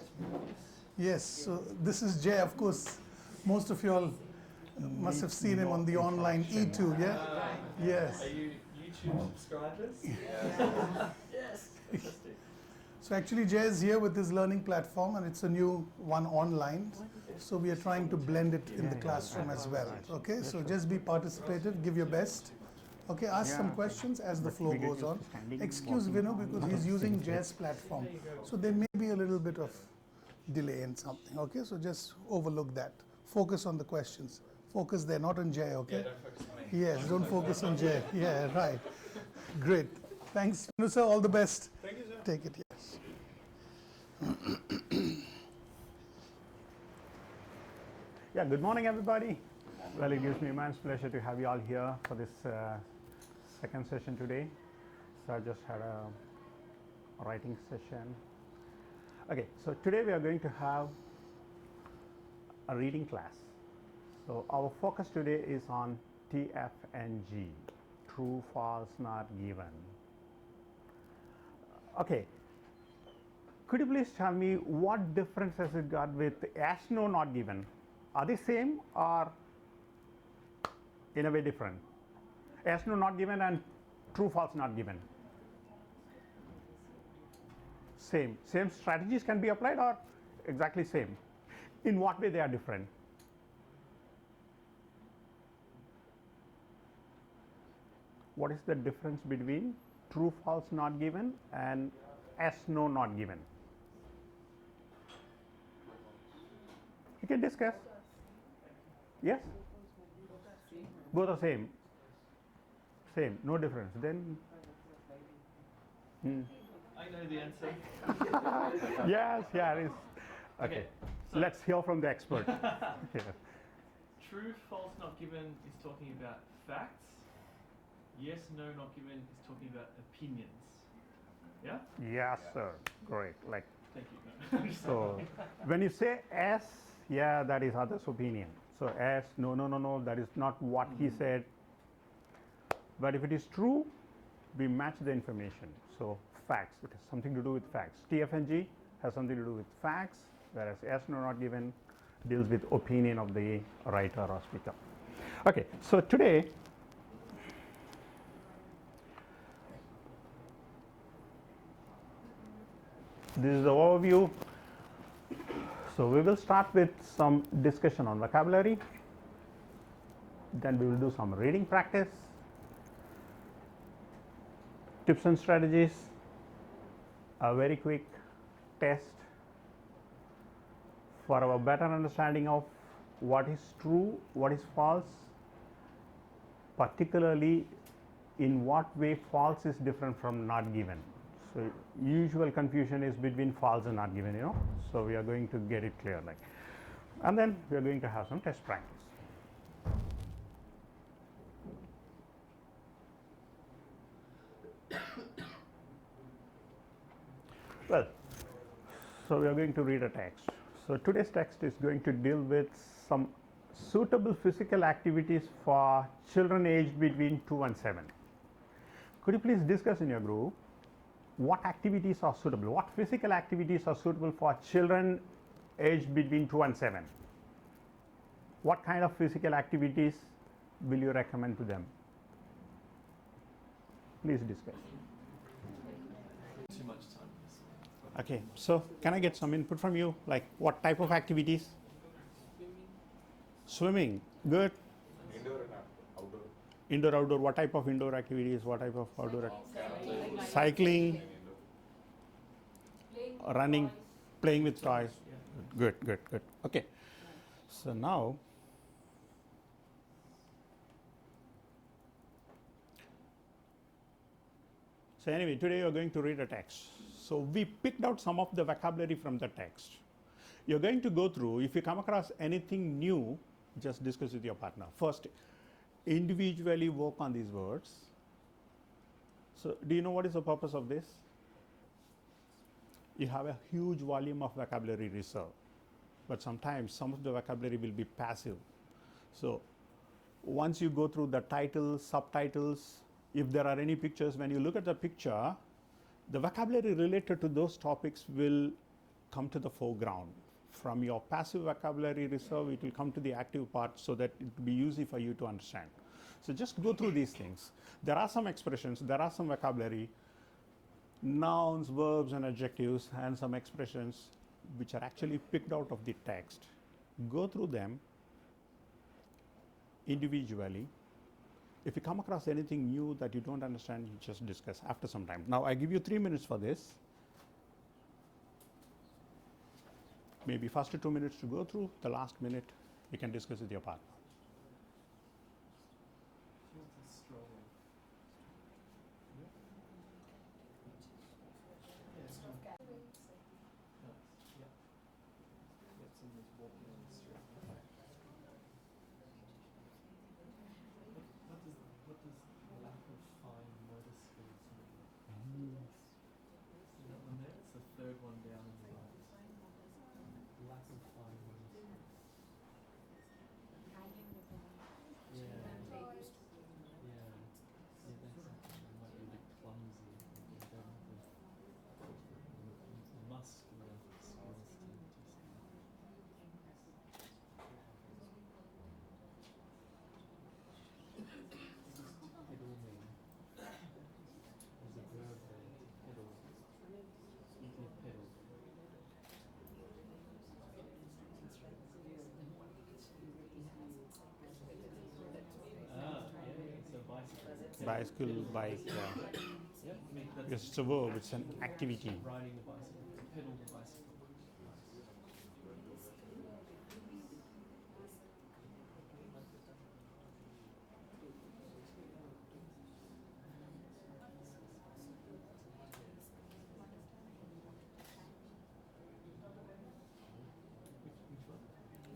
S1: Yes. So this is Jay, of course. Most of you all must have seen him on the online E2, yeah? Yes.
S2: Are you YouTube subscribers? Yes. Fantastic.
S1: So actually Jay is here with his learning platform and it's a new one online. So we are trying to blend it in the classroom as well. Okay, so just be participative, give your best. Okay, ask some questions as the flow goes on. Excuse Vinu because he's using Jay's platform. So there may be a little bit of delay in something. Okay, so just overlook that. Focus on the questions. Focus there, not on Jay, okay?
S2: Yeah, don't focus on me.
S1: Yes, don't focus on Jay. Yeah, right. Great. Thanks, Vinusa. All the best.
S2: Thank you, sir.
S1: Take it, yes.
S3: Yeah, good morning, everybody. Well, it gives me immense pleasure to have you all here for this second session today. So I just had a writing session. Okay, so today we are going to have a reading class. So our focus today is on TFNG, true, false, not given. Okay, could you please tell me what difference has it got with yes, no, not given? Are they same or in a way different? Yes, no, not given and true, false, not given. Same. Same strategies can be applied or exactly same? In what way they are different? What is the difference between true, false, not given and yes, no, not given? You can discuss. Yes? Both are same. Same, no difference. Then,
S2: I know the answer.
S3: yes, yeah, it is. Okay,
S2: so
S3: let's hear from the expert. Yeah.
S2: true, false, not given is talking about facts. Yes, no, not given is talking about opinions. Yeah?
S3: Yes, sir. Great. Like,
S2: Thank you.
S3: so when you say yes, yeah, that is other's opinion. So yes, no, no, no, no, that is not what he said. But if it is true, we match the information. So facts, it has something to do with facts. TFNG has something to do with facts, whereas yes, no, not given deals with opinion of the writer or speaker. Okay, so today this is the overview. So we will start with some discussion on vocabulary, then we will do some reading practice, tips and strategies, a very quick test for our better understanding of what is true, what is false, particularly in what way false is different from not given. So usual confusion is between false and not given, you know. So we are going to get it clear, like, and then we are going to have some test practice. Well, so we are going to read a text. So today's text is going to deal with some suitable physical activities for children aged between 2 and 7. Could you please discuss in your group what activities are suitable, what physical activities are suitable for children aged between 2 and 7? What kind of physical activities will you recommend to them? Please discuss.
S2: Too much time.
S3: Okay, so can I get some input from you? Like what type of activities? Swimming, good.
S5: Indoor and outdoor.
S3: Indoor, outdoor, what type of indoor activities? What type of outdoor activities? Cycling, running, playing with toys. Good, good, good. Okay. So now, so anyway, today you're going to read a text. So we picked out some of the vocabulary from the text. You're going to go through, if you come across anything new, just discuss with your partner. First, individually work on these words. So do you know what is the purpose of this? You have a huge volume of vocabulary reserve, but sometimes some of the vocabulary will be passive. So once you go through the titles, subtitles, if there are any pictures, when you look at the picture, the vocabulary related to those topics will come to the foreground. From your passive vocabulary reserve, it will come to the active part so that it will be easy for you to understand. So just go through these things. There are some expressions, there are some vocabulary, nouns, verbs, and adjectives, and some expressions which are actually picked out of the text. Go through them individually. If you come across anything new that you don't understand, you just discuss after some time. Now I give you 3 minutes for this. Maybe first 2 minutes to go through, the last minute you can discuss with your partner.
S2: Third one down in the right. Lack of fine motor skills. Yeah. Yeah. Yeah, that's something that might be a bit clumsy. You don't have the muscular skills to just. Pedal mean? There's a verb there, pedal. Speaking of pedal. So bicycle.
S3: Bicycle, bike,
S2: Yep, I mean, that's
S3: because it's a verb, it's an activity.
S2: riding the bicycle, pedal the bicycle.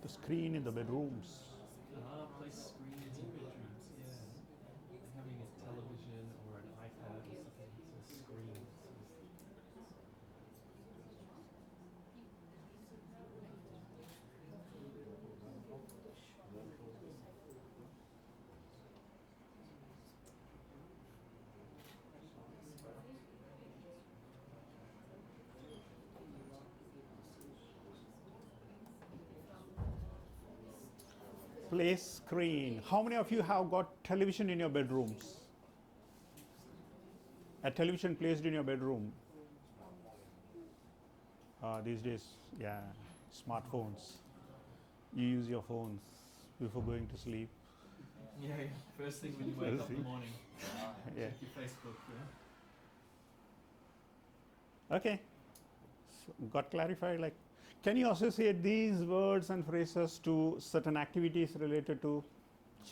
S3: The screen in the bedrooms.
S2: Place screens in bedrooms, yeah. Having a television or an iPad or something, it's a screen.
S3: Place screen. How many of you have got television in your bedrooms? A television placed in your bedroom. These days, yeah, smartphones. You use your phones before going to sleep.
S2: Yeah, first thing when you wake up in the morning,
S3: Yeah.
S2: check your Facebook,
S3: Okay. So got clarified, like, can you associate these words and phrases to certain activities related to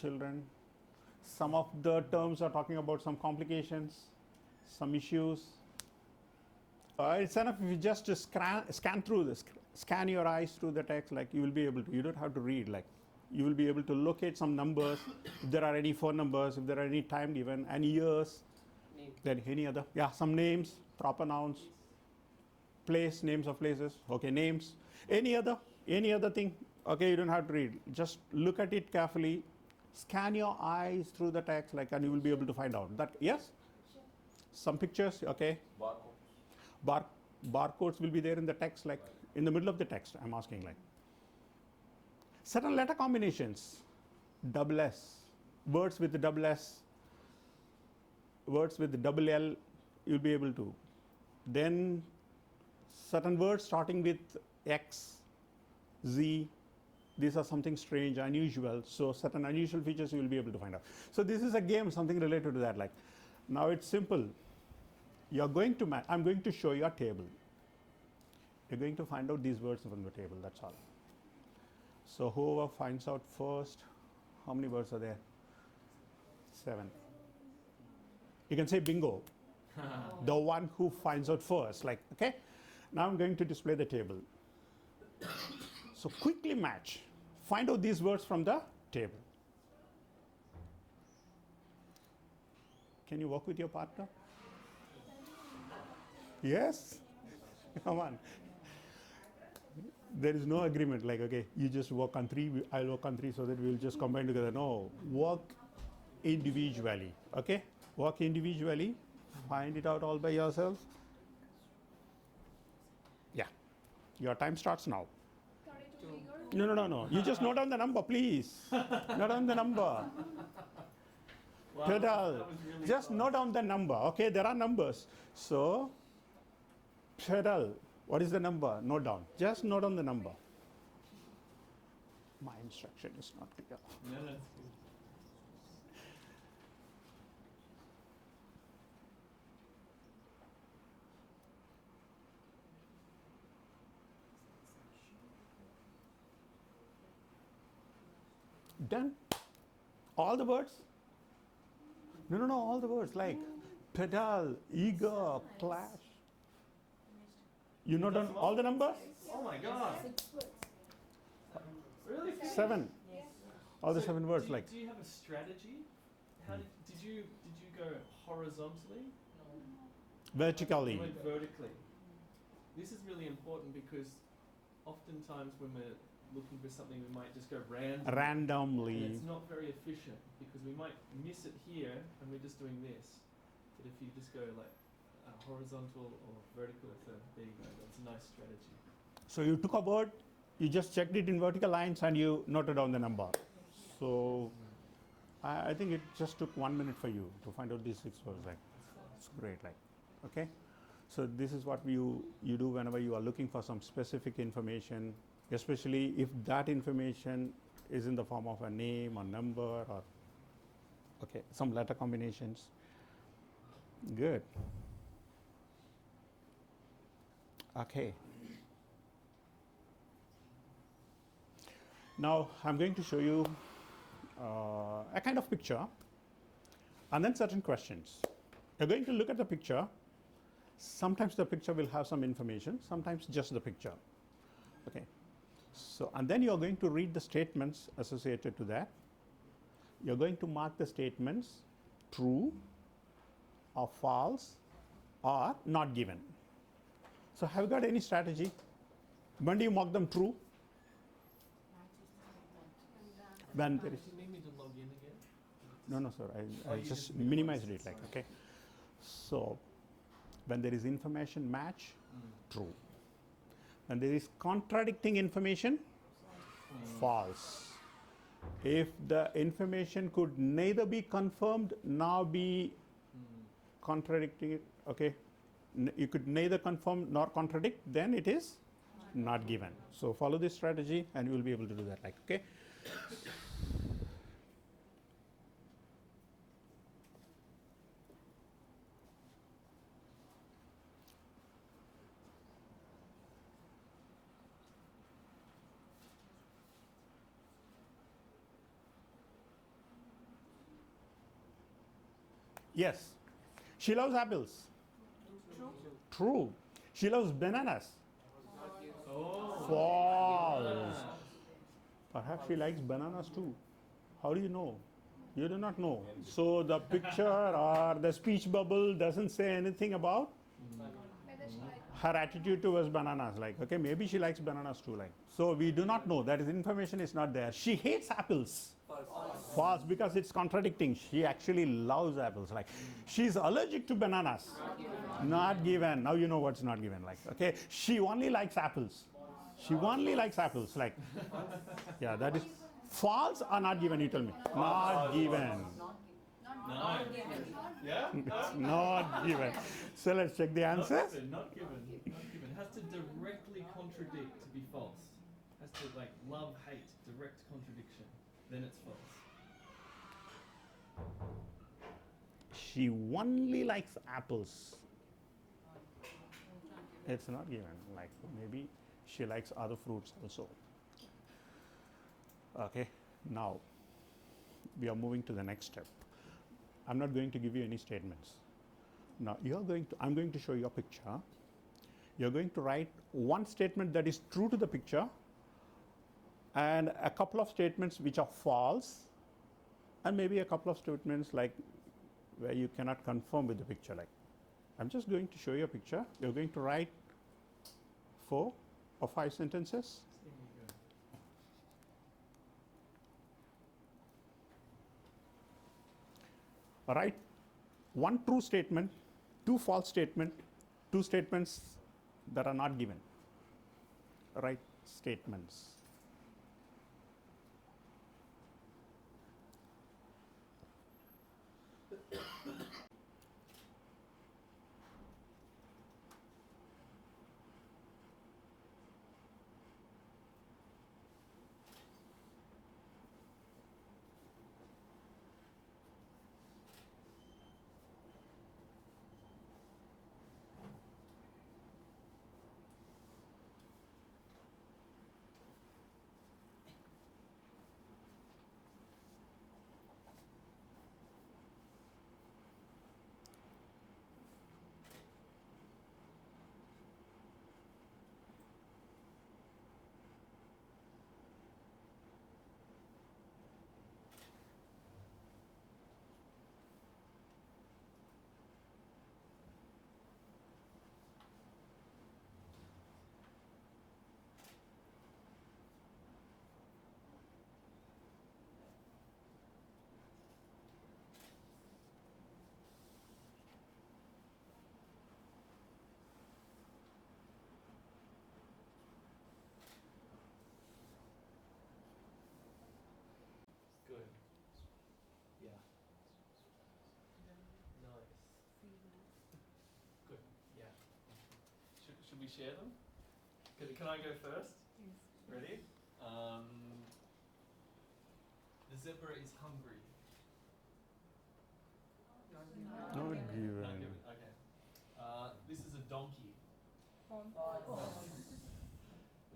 S3: children? Some of the terms are talking about some complications, some issues. It's enough if you just scan through this, scan your eyes through the text, like you will be able to, you don't have to read, like you will be able to locate some numbers, if there are any phone numbers, if there are any time given, and years, then any other, yeah, some names, proper nouns, place, names of places, okay, names, any other thing, okay, you don't have to read, just look at it carefully, scan your eyes through the text, like, and you will be able to find out that, yes, some pictures, okay, barcodes will be there in the text, like in the middle of the text, I'm asking, like certain letter combinations, double S, words with the double S, words with the double L, you'll be able to. Then certain words starting with X, Z, these are something strange, unusual. So certain unusual features you will be able to find out. So this is a game, something related to that. Like now it's simple. You're going to I'm going to show you a table. You're going to find out these words from the table, that's all. So whoever finds out first, how many words are there? 7. You can say bingo. The one who finds out first, like, okay? Now I'm going to display the table. So quickly match. Find out these words from the table. Can you work with your partner? Yes? Come on. There is no agreement like, okay, you just work on 3, I'll work on 3 so that we'll just combine together. No, work individually, okay? Work individually, find it out all by yourself. Yeah, your time starts now. No. You just note down the number, please. Note down the number.
S2: Wow,
S3: Pedal.
S2: that was really
S3: Just
S2: fun.
S3: note down the number, okay? There are numbers. So, pedal. What is the number? Note down. Just note down the number. My instruction is not clear.
S2: No, that's good.
S3: Done. All the words? No, all the words like pedal, eager, clash. You note down all the numbers?
S2: Oh my god. Really?
S3: 7. All the
S2: So
S3: 7 words
S2: do you,
S3: like.
S2: Do you have a strategy? How did you go horizontally?
S3: Vertically.
S2: You went vertically. This is really important because oftentimes when we're looking for something, we might just go randomly. And
S3: Randomly.
S2: it's not very efficient because we might miss it here and we're just doing this. But if you just go like horizontal or vertical, so there you go. That's a nice strategy.
S3: So you took a word, you just checked it in vertical lines and you noted down the number. So I think it just took 1 minute for you to find out these 6 words. Like, it's great. Like, okay. So this is what you do whenever you are looking for some specific information, especially if that information is in the form of a name or number or okay, some letter combinations. Good. Okay. Now I'm going to show you a kind of picture and then certain questions. You're going to look at the picture. Sometimes the picture will have some information, sometimes just the picture. Okay. So, and then you're going to read the statements associated to that. You're going to mark the statements true or false or not given. So have you got any strategy? When do you mark them true? When there is.
S2: Do you need me to log in again?
S3: No, sir.
S2: Oh,
S3: I
S2: you
S3: just
S2: just
S3: minimized
S2: minimized
S3: it.
S2: it,
S3: Like,
S2: sorry.
S3: okay. So, when there is information match, true. When there is contradicting information, false. If the information could neither be confirmed nor be contradicting it, okay, you could neither confirm nor contradict, then it is not given. So follow this strategy and you will be able to do that. Like, okay. Yes. She loves apples. True. She loves bananas.
S2: Oh.
S3: False. Perhaps she likes bananas too. How do you know? You do not know. So the picture or the speech bubble doesn't say anything about her attitude towards bananas. Like, okay, maybe she likes bananas too. Like, so we do not know. That is, information is not there. She hates apples. False, because it's contradicting. She actually loves apples. Like, she's allergic to bananas. Not given. Now you know what's not given. Like, okay, she only likes apples. She only likes apples. Like, yeah, that is false or not given. You tell me. Not given.
S2: No. Yeah?
S3: It's not given. So let's check the answers.
S2: Not given. Not given. Has to directly contradict to be false. Has to like love, hate, direct contradiction. Then it's false.
S3: She only likes apples. It's not given. Like maybe she likes other fruits also. Okay, now we are moving to the next step. I'm not going to give you any statements. Now I'm going to show you a picture. You're going to write one statement that is true to the picture and a couple of statements which are false, and maybe a couple of statements like where you cannot confirm with the picture. Like I'm just going to show you a picture. You're going to write 4 or 5 sentences. Write one true statement, 2 false statement, 2 statements that are not given. Write statements.
S2: Good. Yeah. Nice. Good. Yeah. Should we share them? Can I go first?
S6: Yes.
S2: Ready? The zebra is hungry.
S3: Not
S2: Not
S3: given.
S2: given. Okay. This is a donkey.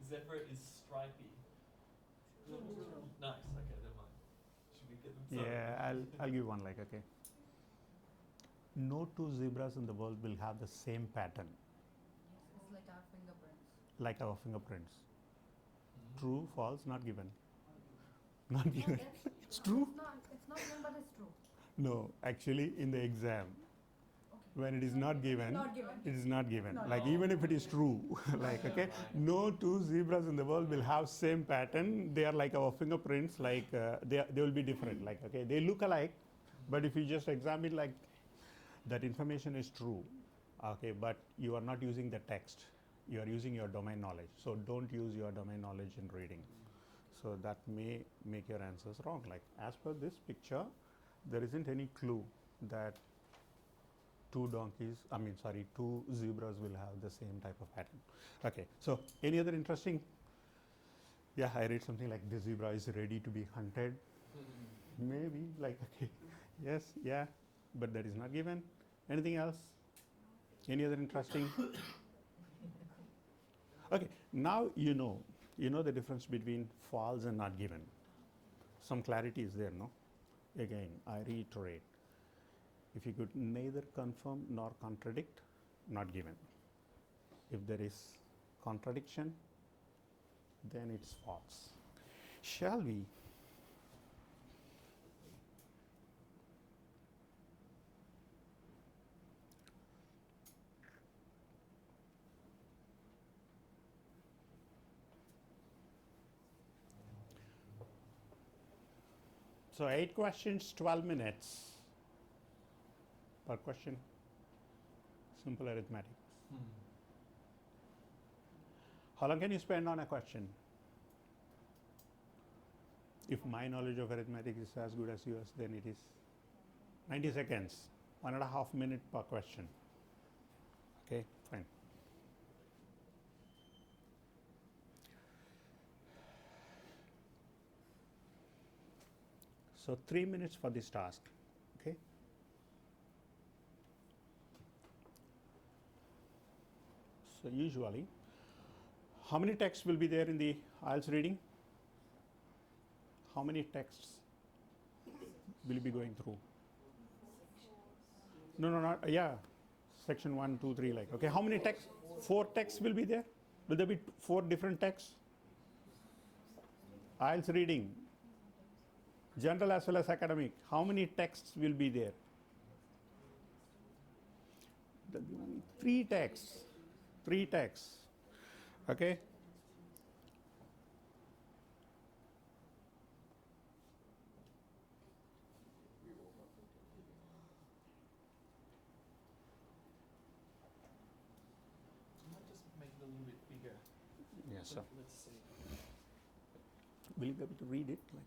S2: Zebra is stripy. Nice. Okay, never mind. Should we get them?
S3: Yeah, I'll give one. Like okay. No 2 zebras in the world will have the same pattern
S6: It's like our fingerprints.
S3: like our fingerprints.
S2: Mhm.
S3: True, false, not given. Not
S6: No,
S3: given. It's true.
S6: It's not given, but it's true.
S3: No, actually, in the exam,
S6: Okay.
S3: when it is not given,
S6: Not given.
S3: it is not given.
S6: Not
S3: Like
S2: given.
S3: even if it is true, like okay, no 2 zebras in the world will have same pattern. They are like our fingerprints. Like they will be different. Like okay, they look alike, but if you just examine like that information is true, okay, but you are not using the text. You are using your domain knowledge. So don't use your domain knowledge in reading. So that may make your answers wrong. Like as per this picture, there isn't any clue that 2 zebras will have the same type of pattern. Okay, so any other interesting? Yeah, I read something like the zebra is ready to be hunted. Maybe like okay, yes, yeah, but that is not given. Anything else? Any other interesting? Okay, now you know the difference between false and not given. Some clarity is there, no? Again, I reiterate. If you could neither confirm nor contradict, not given. If there is contradiction, then it's false. Shall we? So 8 questions, 12 minutes per question. Simple arithmetic. How long can you spend on a question? If my knowledge of arithmetic is as good as yours, then it is 90 seconds, 1.5 minutes per question. Okay, fine. So 3 minutes for this task. Okay. So usually, how many texts will be there in the IELTS reading? How many texts will you be going through? No, not, yeah, section 1, 2, 3, like, okay, how many texts? 4 texts will be there? Will there be 4 different texts? IELTS reading, general as well as academic, how many texts will be there? 3 texts, okay?
S2: I might just make it a little bit bigger.
S3: Yes, sir.
S2: Let's see.
S3: Will you be able to read it? Like,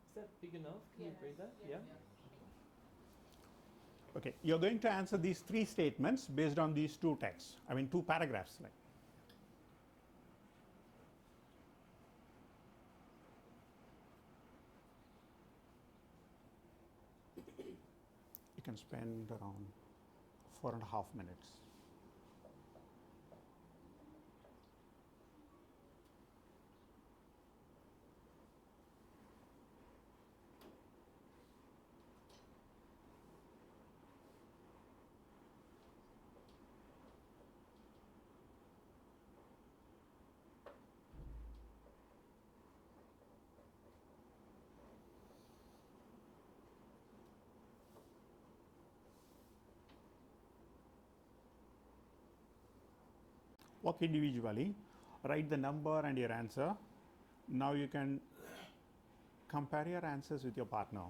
S2: Is that big enough? Can you read that? Yeah?
S3: okay, you're going to answer these 3 statements based on these 2 texts. I mean 2 paragraphs. Like, you can spend around 4.5 minutes. Work individually, write the number and your answer. Now you can compare your answers with your partner.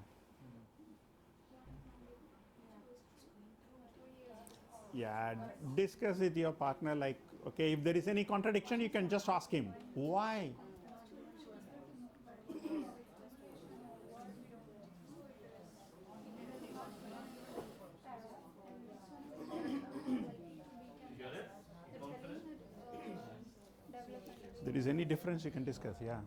S3: Yeah, discuss with your partner, like, okay, if there is any contradiction, you can just ask him, why? If there is any difference, you can discuss, yeah.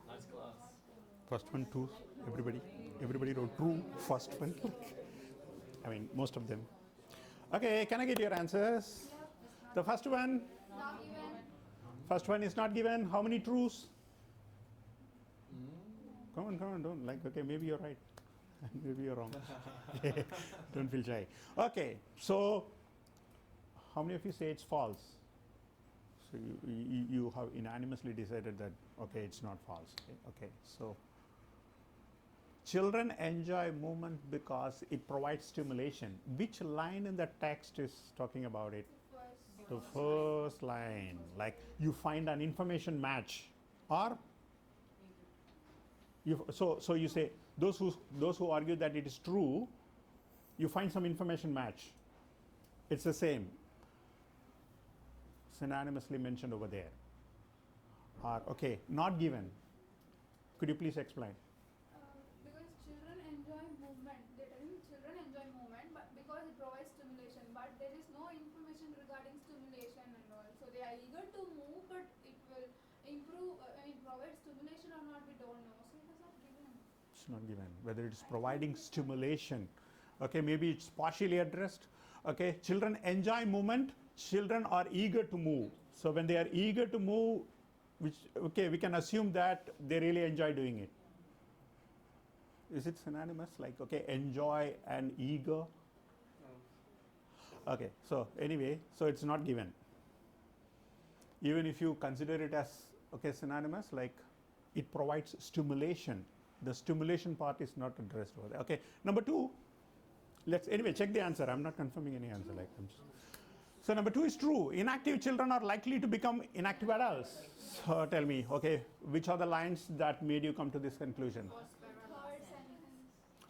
S2: Nice class.
S3: First one, 2, everybody wrote true, first one. I mean, most of them. Okay, can I get your answers? The first one?
S6: Not even.
S3: First one is not given. How many truths? Come on, don't, like, okay, maybe you're right. Maybe you're wrong. Don't feel shy. Okay, so how many of you say it's false? So you have unanimously decided that, okay, it's not false. Okay, so children enjoy movement because it provides stimulation. Which line in the text is talking about it? The first line, like you find an information match, or so you say those who argue that it is true, you find some information match. It's the same, synonymously mentioned over there. Or okay, not given. Could you please explain?
S7: Because children enjoy movement. They're telling children enjoy movement, but because it provides stimulation. But there is no information regarding stimulation and all. So they are eager to move, but it will improve. Provide stimulation or not, we don't know. So it is not given.
S3: It's not given. Whether it is providing stimulation, okay, maybe it's partially addressed. Okay, children enjoy movement. Children are eager to move. So when they are eager to move, which okay, we can assume that they really enjoy doing it. Is it synonymous? Like okay, enjoy and eager. Okay, so anyway, so it's not given. Even if you consider it as okay synonymous, like it provides stimulation. The stimulation part is not addressed over there. Okay, number 2. Let's anyway check the answer. I'm not confirming any answer. Like so, number 2 is true. Inactive children are likely to become inactive adults. So tell me, okay, which are the lines that made you come to this conclusion?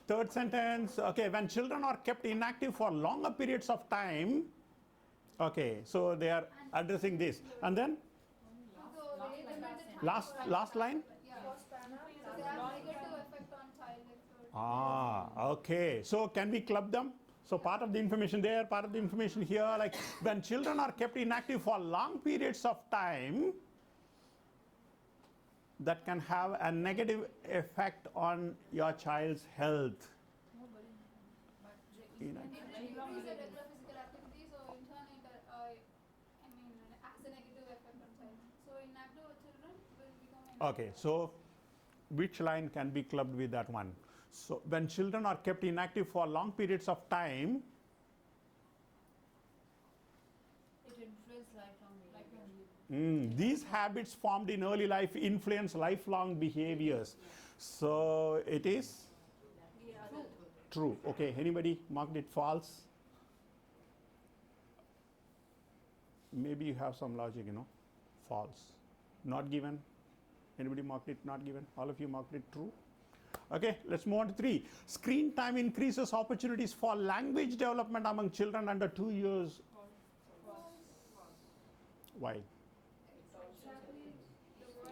S3: Third sentence. Okay, when children are kept inactive for longer periods of time. Okay, so they are addressing this, and then.
S7: So they limit
S3: Last line.
S7: Yeah. They have negative effect on childhood.
S3: Okay. So can we club them? So part of the information there, part of the information here, like when children are kept inactive for long periods of time, that can have a negative effect on your child's health.
S7: It increases the regular physical activity, so in turn it, has a negative effect on child. So inactive children will become inactive.
S3: Okay, so which line can be clubbed with that one? So when children are kept inactive for long periods of time,
S6: It influences lifelong behavior.
S3: these habits formed in early life influence lifelong behaviors. So it is true. Okay, anybody marked it false? Maybe you have some logic, false. Not given. Anybody marked it not given? All of you marked it true. Okay, let's move on to 3. Screen time increases opportunities for language development among children under 2 years. Why?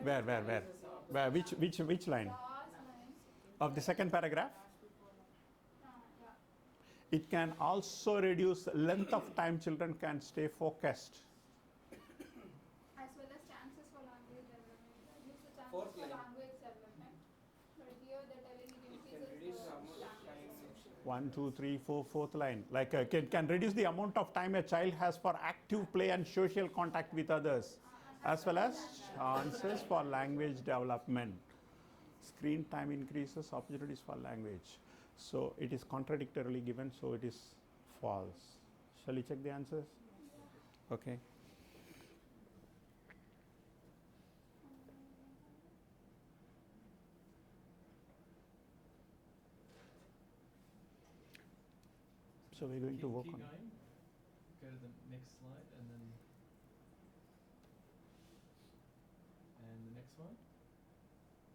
S3: Where? Which line?
S7: Last line.
S3: Of the second paragraph?
S7: Yeah.
S3: It can also reduce length of time children can stay focused.
S7: As well as chances for language development. Reduce the chances
S4: Fourth
S7: for
S4: line.
S7: language development. But here they're telling it increases
S4: reduce
S7: the
S4: the amount of
S7: chances.
S3: 1, 2, 3, 4, fourth line. Like can reduce the amount of time a child has for active play and social contact with others, as well as chances for language development. Screen time increases opportunities for language. So it is contradictorily given, so it is false. Shall we check the answers? Okay. So we're going to work
S2: keep
S3: on
S2: going. Go to the next slide and then the next one.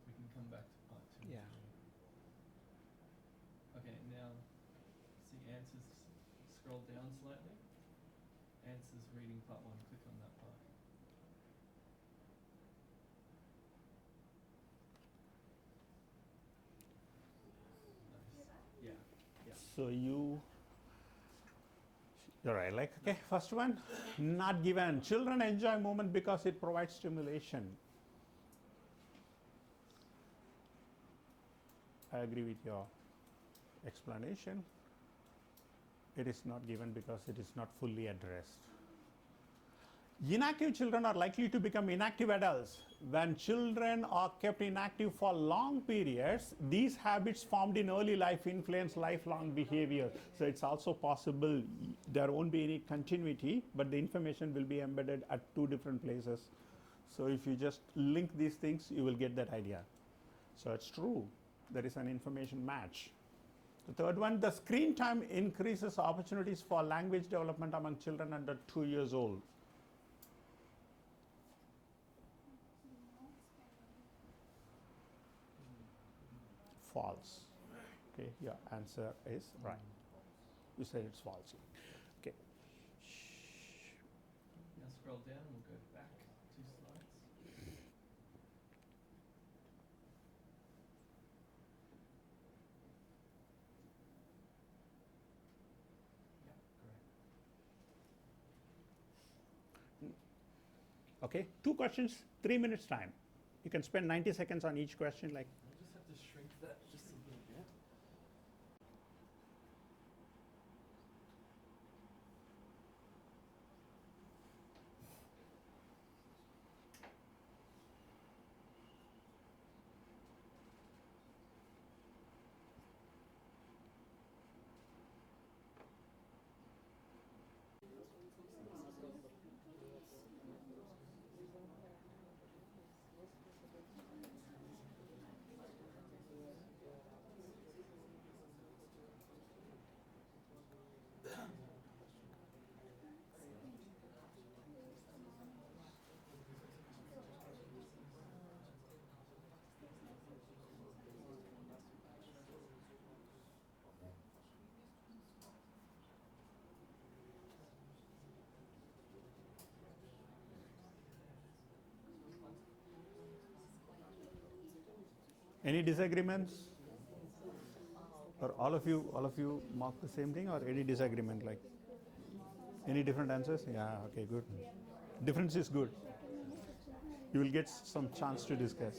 S2: We can come back to part 2.
S3: Yeah.
S2: Okay, now see answers. Scroll down slightly. Answers reading part 1. Click on that part. Nice. Yeah.
S3: So you're right. Like, okay, first one, not given. Children enjoy movement because it provides stimulation. I agree with your explanation. It is not given because it is not fully addressed. Inactive children are likely to become inactive adults. When children are kept inactive for long periods, these habits formed in early life influence lifelong behavior. So it's also possible there won't be any continuity, but the information will be embedded at 2 different places. So if you just link these things, you will get that idea. So it's true. There is an information match. The third one, the screen time increases opportunities for language development among children under 2 years old. False. Okay, your answer is right. You said it's false. Okay.
S2: Now scroll down and we'll go back 2 slides. Yeah, great.
S3: Okay, 2 questions, 3 minutes time. You can spend 90 seconds on each question. Like,
S2: I'll just have to shrink that just a little bit.
S3: Any disagreements? Or all of you mark the same thing, or any disagreement, like any different answers? Yeah, okay, good. Difference is good. You will get some chance to discuss.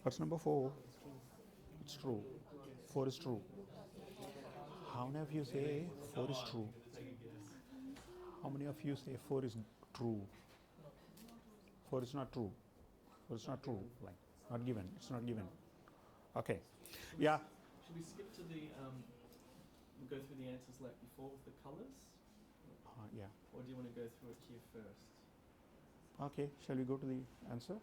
S3: What's number 4? It's true. 4 is true. How many of you say 4 is true? How many of you say 4 is true? 4 is not true. 4 is not true. Like, not given. It's not given. Okay. Yeah.
S2: Should we skip to the, go through the answers like before with the colours?
S3: Yeah.
S2: Or do you want to go through it here first?
S3: Okay. Shall we go to the answer?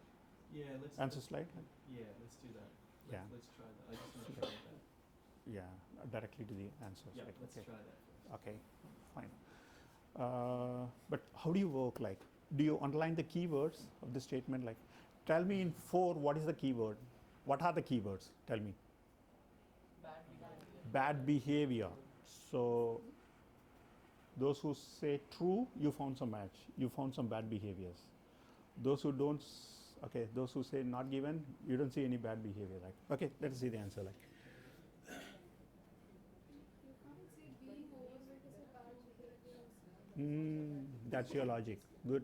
S2: Yeah, let's.
S3: Answer slide?
S2: Yeah, let's do that.
S3: Yeah.
S2: Let's try that. I just want to try that.
S3: Yeah. Directly to the answers.
S2: Yeah,
S3: like,
S2: let's
S3: okay.
S2: try that first.
S3: Okay. Fine. But how do you work? Like, do you underline the keywords of the statement? Like, tell me in 4 what is the keyword? What are the keywords? Tell me. Bad behavior. So those who say true, you found some match. You found some bad behaviors. Those who don't, okay, those who say not given, you don't see any bad behavior. Like, okay, let's see the answer. Like,
S7: You can't say being overweight is a bad behavior.
S3: that's your logic. Good.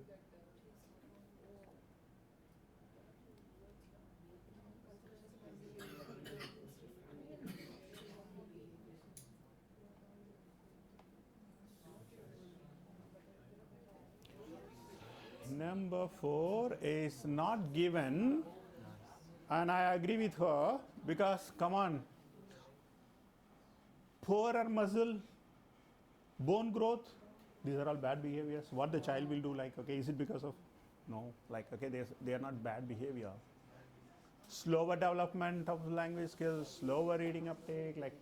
S3: Number 4 is not given, and I agree with her because, come on, poorer muscle, bone growth, these are all bad behaviors. What the child will do, like, okay, is it because of, no, like, okay, they are not bad behavior. Slower development of language skills, slower reading uptake, like,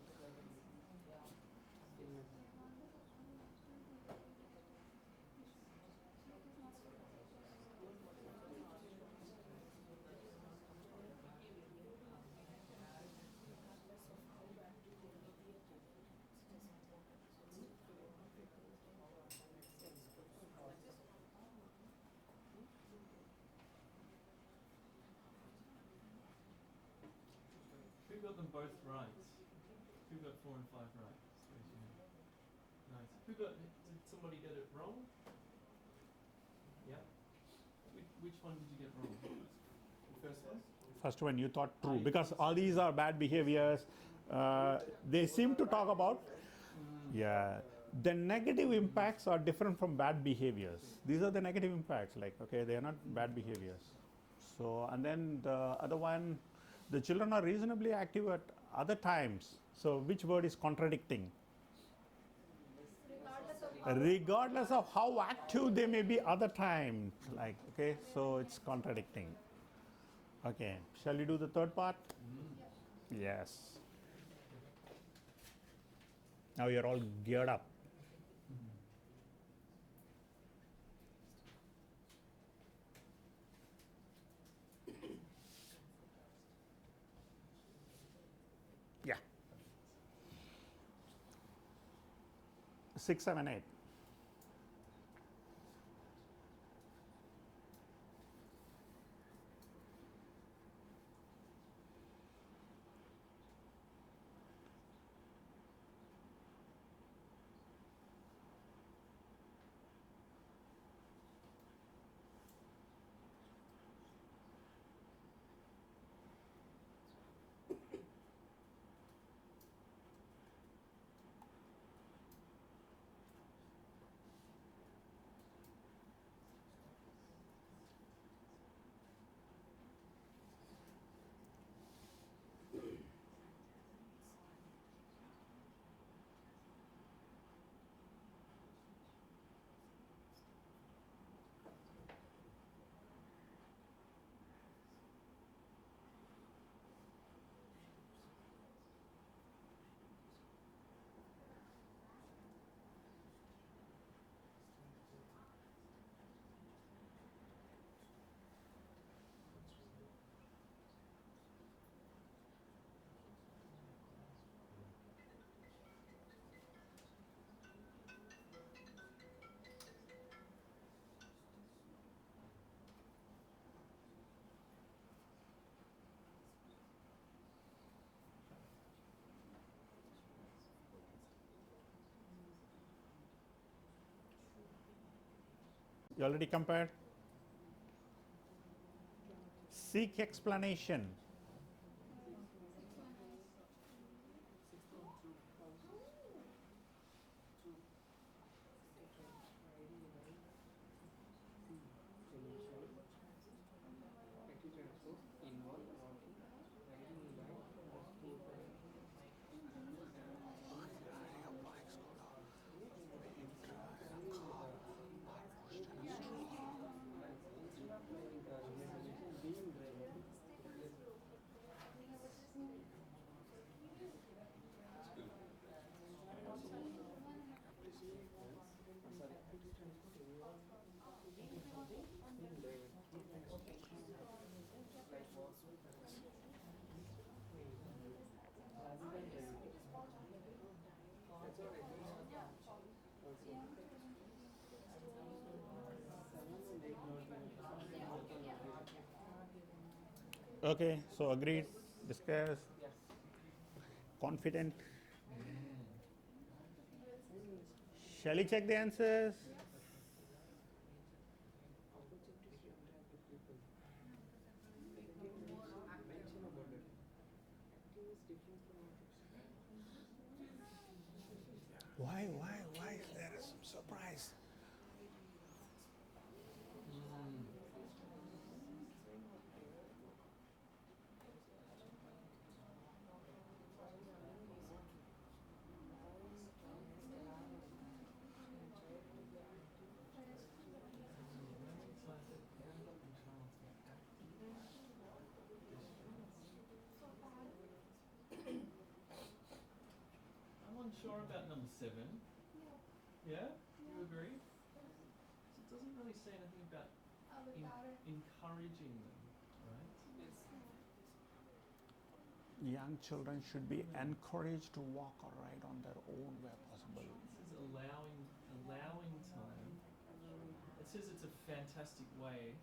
S2: Who got them both right? Who got 4 and 5 right? Nice. Who got? Did somebody get it wrong? Yeah. Which one did you get wrong? The first one.
S3: first one you thought true, because all these are bad behaviors. They seem to talk about, yeah, the negative impacts are different from bad behaviors. These are the negative impacts, like, okay, they are not bad behaviors. So, and then the other one, the children are reasonably active at other times. So, which word is contradicting? Regardless of how active they may be other times, like, okay, so it's contradicting. Okay, shall we do the third part? Yes. Now you're all geared up. Yeah. 6, 7, 8. You already compared? Seek explanation. Okay, so agreed, discussed, confident. Shall we check the answers? Why is there some surprise?
S2: I'm unsure about number 7. Yeah? You agree? So it doesn't really say anything about encouraging them, right?
S3: Young children should be encouraged to walk or ride on their own where possible.
S2: It says allowing time. It says it's a fantastic way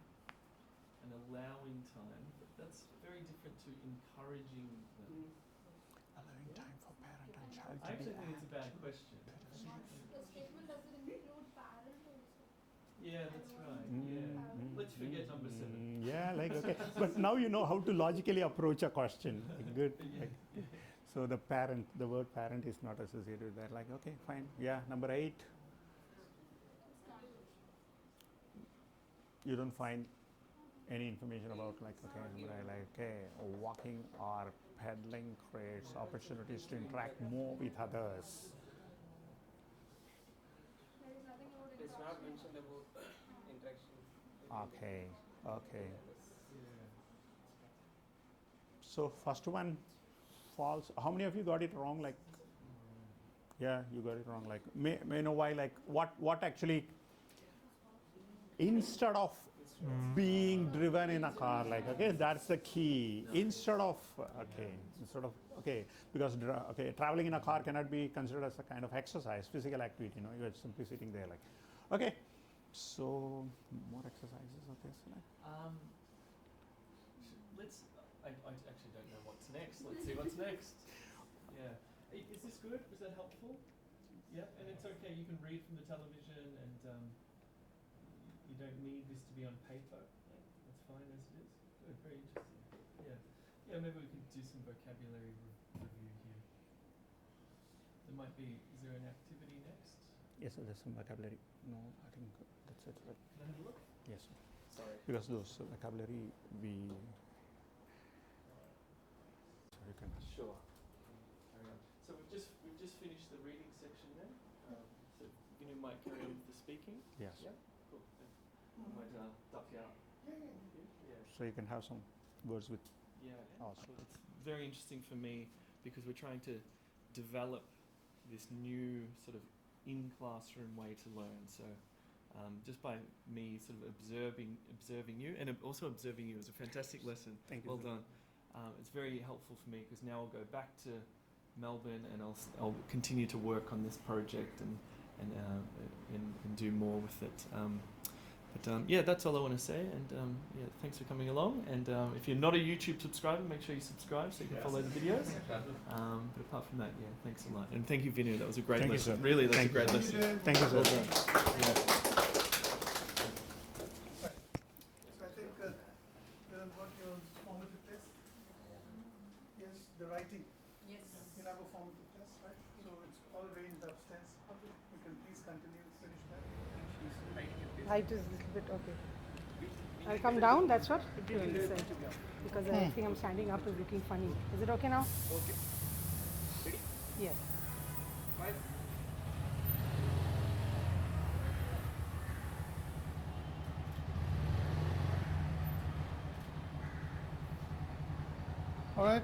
S2: and allowing time, but that's very different to encouraging them.
S3: Allowing time for parent and child to
S2: I
S3: be
S2: actually think it's a bad question.
S7: The statement doesn't include parent also.
S2: Yeah, that's right. Yeah. Let's forget number 7.
S3: Yeah, like okay. But now you know how to logically approach a question. Like, good. Like, so the word parent is not associated with that. Like, okay, fine. Yeah, number 8. You don't find any information about like walking or pedaling creates opportunities to interact more with others.
S7: There is nothing about
S4: It's not mentioned about interaction.
S3: Okay. So first one false. How many of you got it wrong? Like, yeah, you got it wrong. Like, may know why? Like, what actually? Instead of being driven in a car, like, okay, that's the key. Instead of because traveling in a car cannot be considered as a kind of exercise, physical activity. You know, you're simply sitting there, like, okay. So more exercises. Okay, so like,
S2: let's. I actually don't know what's next. Let's see what's next. Yeah. Is this good? Was that helpful? Yeah. And it's okay. You can read from the television, and you don't need this to be on paper. That's fine as it is. Good. Very interesting. Yeah. Yeah. Maybe we can do some vocabulary review here. There might be. Is there an activity next?
S3: yes, so there's some vocabulary. No, I think that's it. Right?
S2: Can I have a look?
S3: Yes,
S2: Sorry.
S3: because those vocabulary we. So you can.
S2: Sure. Carry on. So we've just finished the reading section then. So Vinu might carry on with the speaking.
S3: Yes.
S2: Yeah. Cool. I might duck out. Yeah.
S3: So you can have some words with
S2: Yeah.
S3: us.
S2: It's very interesting for me because we're trying to develop this new sort of in-classroom way to learn. So just by me sort of observing you, and also observing you was a fantastic lesson.
S3: Thank you.
S2: Well done. It's very helpful for me because now I'll go back to Melbourne and I'll continue to work on this project and do more with it. Yeah, that's all I want to say. And yeah, thanks for coming along. And if you're not a YouTube subscriber, make sure you subscribe so you can follow the videos. But apart from that, yeah, thanks a lot. And thank you, Vinu. That was a great
S3: Thank you,
S2: lesson.
S3: sir.
S2: Really, that's
S3: Thank
S2: a great
S3: you.
S2: lesson.
S3: Thank you, sir.
S2: Well done. Yeah.
S1: writing.
S6: Yes.
S1: You have a formative test, right? So it's all arranged upstairs. You can please continue, finish that.
S8: Height is a little bit okay. I'll come down, that's what? Because I think I'm standing up is looking funny. Is it okay now?
S4: Okay. Ready?
S8: Yes.
S4: 5.
S1: All right.